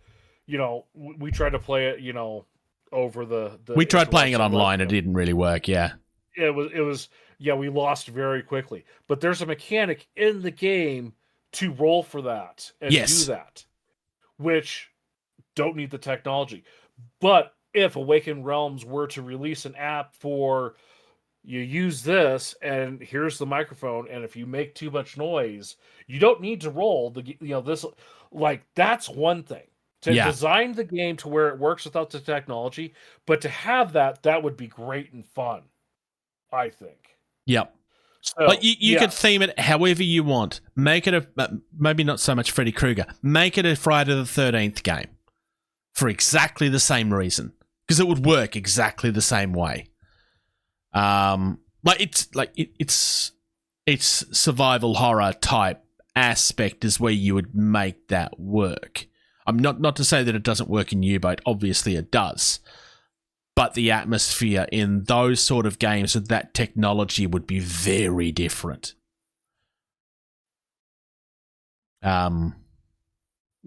we tried to play it, over the we tried playing it online. It didn't really work. Yeah. It was we lost very quickly. But there's a mechanic in the game to roll for that and do that, which don't need the technology. But if Awakened Realms were to release an app for you use this and here's the microphone, and if you make too much noise, you don't need to roll this, that's one thing. To design the game to where it works without the technology, but to have that would be great and fun, I think. Yep. So, you could theme it however you want. Make it maybe not so much Freddy Krueger. Make it a Friday the 13th game for exactly the same reason, because it would work exactly the same way. It's survival horror type aspect is where you would make that work. I'm not to say that it doesn't work in U-Boat. Obviously, it does. But the atmosphere in those sort of games with that technology would be very different. No,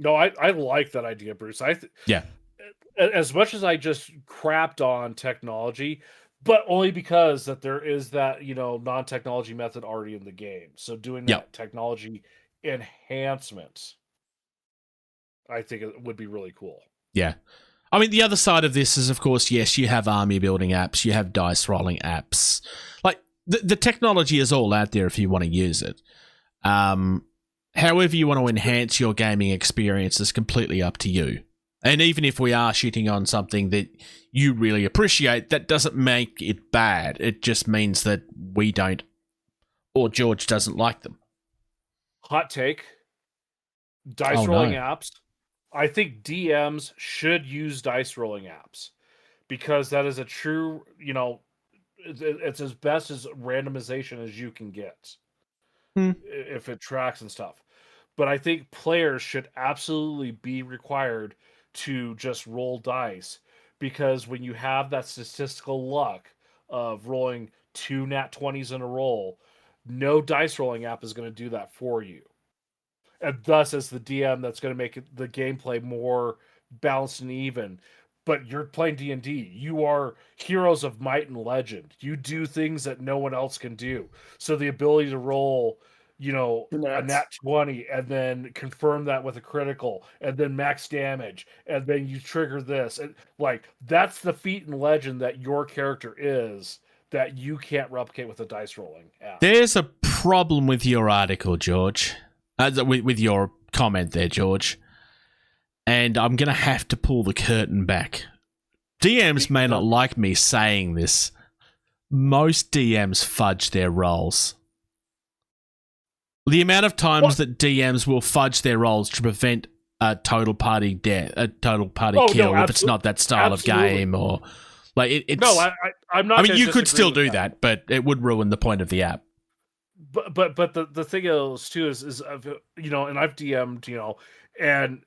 I like that idea, Bruce. As much as I just crapped on technology, but only because that there is that, non-technology method already in the game. So doing that technology enhancement, I think it would be really cool. Yeah. I mean, the other side of this is, of course, yes, you have army building apps, you have dice rolling apps. Like, the technology is all out there if you want to use it. However you want to enhance your gaming experience is completely up to you. And even if we are shitting on something that you really appreciate, that doesn't make it bad. It just means that we don't, or George doesn't like them. Hot take. Dice rolling apps. I think DMs should use dice rolling apps because that is a true, it's as best as randomization as you can get if it tracks and stuff. But I think players should absolutely be required to just roll dice, because when you have that statistical luck of rolling 2 nat 20s in a roll, no dice rolling app is going to do that for you. And thus, as the DM, that's going to make the gameplay more balanced and even. But you're playing D&D. You are heroes of might and legend. You do things that no one else can do. So the ability to roll, a nat 20 and then confirm that with a critical and then max damage and then you trigger this. And that's the feat and legend that your character is that you can't replicate with a dice rolling app. There's a problem with your article, George. With your comment there, George. And I'm going to have to pull the curtain back. DMs may not like me saying this. Most DMs fudge their rolls. The amount of times that DMs will fudge their rolls to prevent a total party death, a total party kill, if it's not that style of game, or it's. No, I'm not. I mean, you could still do that, but it would ruin the point of the app. But the thing is too is and I've DM'd, and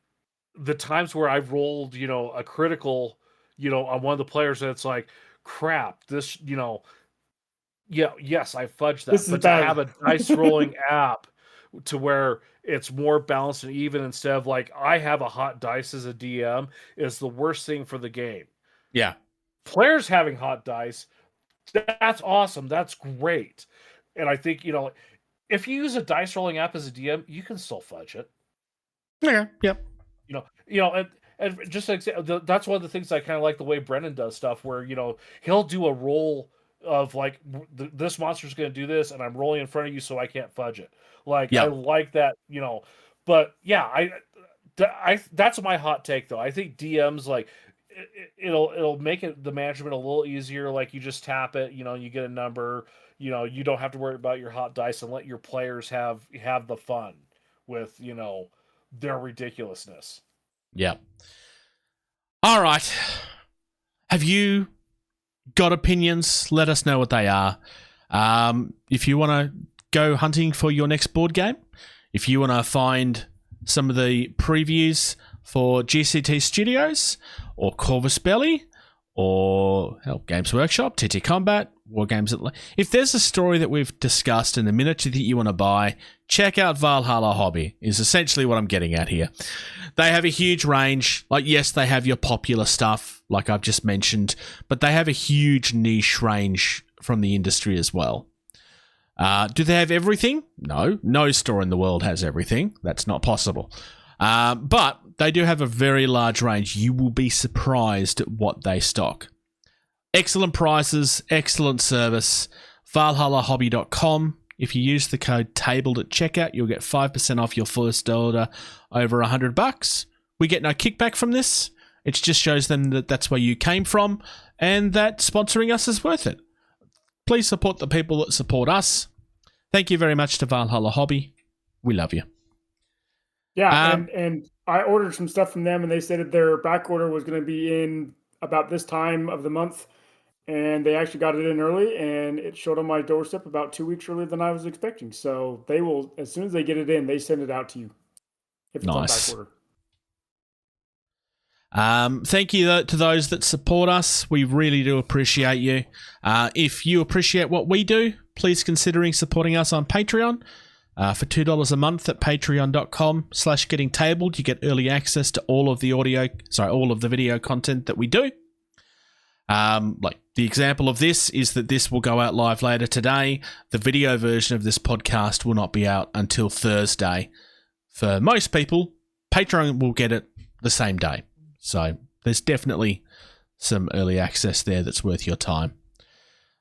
the times where I've rolled, a critical, on one of the players, and it's like, crap, this, yes, I fudged that, but to have a dice rolling app to where it's more balanced and even instead of I have a hot dice as a DM is the worst thing for the game. Yeah. Players having hot dice, that's awesome. That's great. And I think, if you use a dice rolling app as a DM, you can still fudge it. Yeah. Yep. And just that's one of the things I kind of like the way Brennan does stuff where, he'll do a roll of this monster's going to do this and I'm rolling in front of you so I can't fudge it. I like that, but yeah, that's my hot take though. I think DMs it'll make the management a little easier. You just tap it, you get a number, You know, you don't have to worry about your hot dice and let your players have the fun with, you know, their ridiculousness. Yeah. All right. Have you got opinions? Let us know what they are. If you want to go hunting for your next board game, if you want to find some of the previews for GCT Studios or Corvus Belly or Games Workshop, TT Combat, War Games. If there's a story that we've discussed in the miniature that you want to buy, check out Valhalla Hobby, is essentially what I'm getting at here. They have a huge range. Like, yes, they have your popular stuff, like I've just mentioned, but they have a huge niche range from the industry as well. Do they have everything? No. No store in the world has everything. That's not possible. But they do have a very large range. You will be surprised at what they stock. Excellent prices, excellent service. ValhallaHobby.com. If you use the code TABLED at checkout, you'll get 5% off your first order over $100. We get no kickback from this. It just shows them that that's where you came from and that sponsoring us is worth it. Please support the people that support us. Thank you very much to Valhalla Hobby. We love you. Yeah, and I ordered some stuff from them, and they said that their back order was going to be in about this time of the month, and they actually got it in early, and it showed on my doorstep about 2 weeks earlier than I was expecting. So they will, as soon as they get it in, they send it out to you if it's on back order. Thank you to those that support us. We really do appreciate you. If you appreciate what we do, please considering supporting us on Patreon. For $2 a month at patreon.com/gettingtabled, you get early access to all of the all of the video content that we do. Like the example of this is that this will go out live later today. The video version of this podcast will not be out until Thursday. For most people, Patreon will get it the same day. So there's definitely some early access there that's worth your time.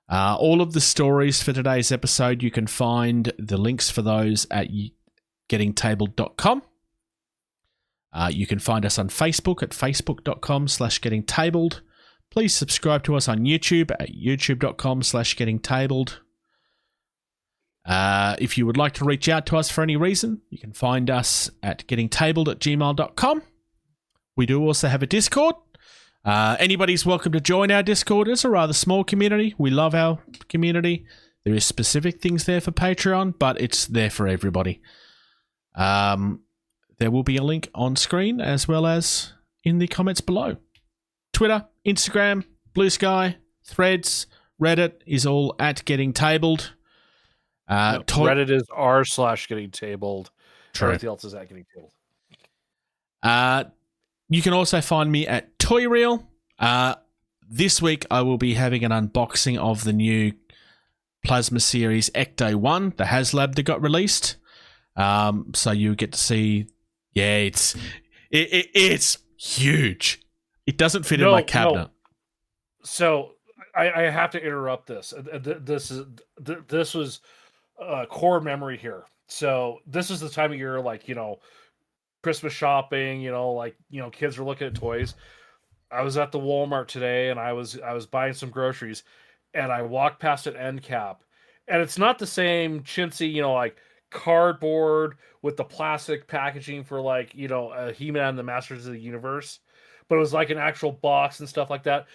All of the stories for today's episode, you can find the links for those at gettingtabled.com. You can find us on Facebook at facebook.com/gettingtabled. Please subscribe to us on YouTube at youtube.com/gettingtabled. If you would like to reach out to us for any reason, you can find us at gettingtabled@gmail.com. We do also have a Discord. Anybody's welcome to join our Discord. It's a rather small community. We love our community. There is specific things there for Patreon, but it's there for everybody. There will be a link on screen as well as in the comments below. Twitter, Instagram, Blusky, Threads, Reddit is all at Getting Tabled. Reddit is r/Getting Tabled. True. Everything else is at Getting Tabled. You can also find me at Toy Reel. This week I will be having an unboxing of the new Plasma Series Ecto 1, the HasLab that got released. So you get to see, it's huge. It doesn't fit in my cabinet. No. So I have to interrupt this. This was core memory here. So this is the time of year, like, Christmas shopping, kids are looking at toys. I was at the Walmart today and I was buying some groceries and I walked past an end cap and it's not the same chintzy, like cardboard with the plastic packaging for a He-Man and the Masters of the Universe, but it was like an actual box and stuff like that.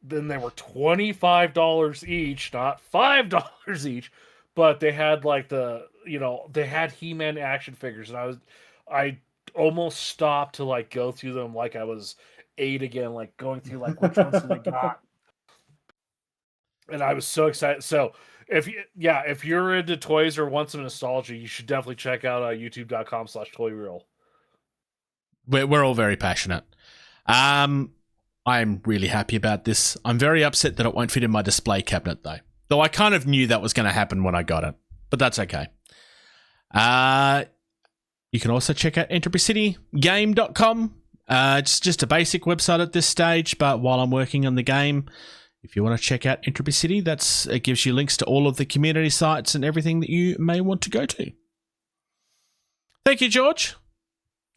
Then they were $25 each, not $5 each, but they had they had He-Man action figures and I almost stopped to go through them like I was 8 again, going through which ones do they got. And I was so excited. So if you're into toys or want some nostalgia, you should definitely check out youtube.com/toyreel. We're all very passionate. I'm really happy about this. I'm very upset that it won't fit in my display cabinet though I kind of knew that was going to happen when I got it, but that's okay. You can also check out entropycitygame.com. It's just a basic website at this stage, but while I'm working on the game, if you want to check out Entropy City, it gives you links to all of the community sites and everything that you may want to go to. Thank you, George.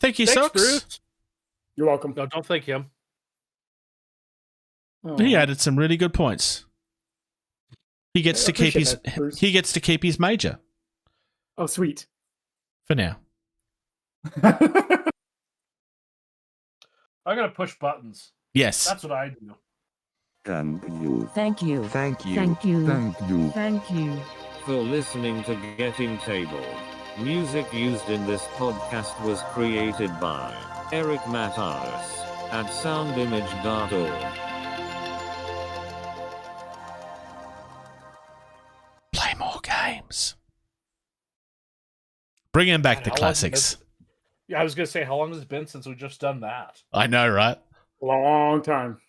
Thank you, Thanks, Socks. Bruce. You're welcome. No, don't thank him. He added some really good points. He gets to keep his major Oh, sweet. for now. I'm gonna push buttons. Yes. That's what I do. Thank you. Thank you. Thank you. Thank you. Thank you. Thank you. For listening to Getting Tabled. Music used in this podcast was created by Eric Matyas at soundimage.org. Play more games. Bringing back the How long has it classics. been- Yeah, I was gonna say, how long has it been since we've just done that? I know, right? Long time.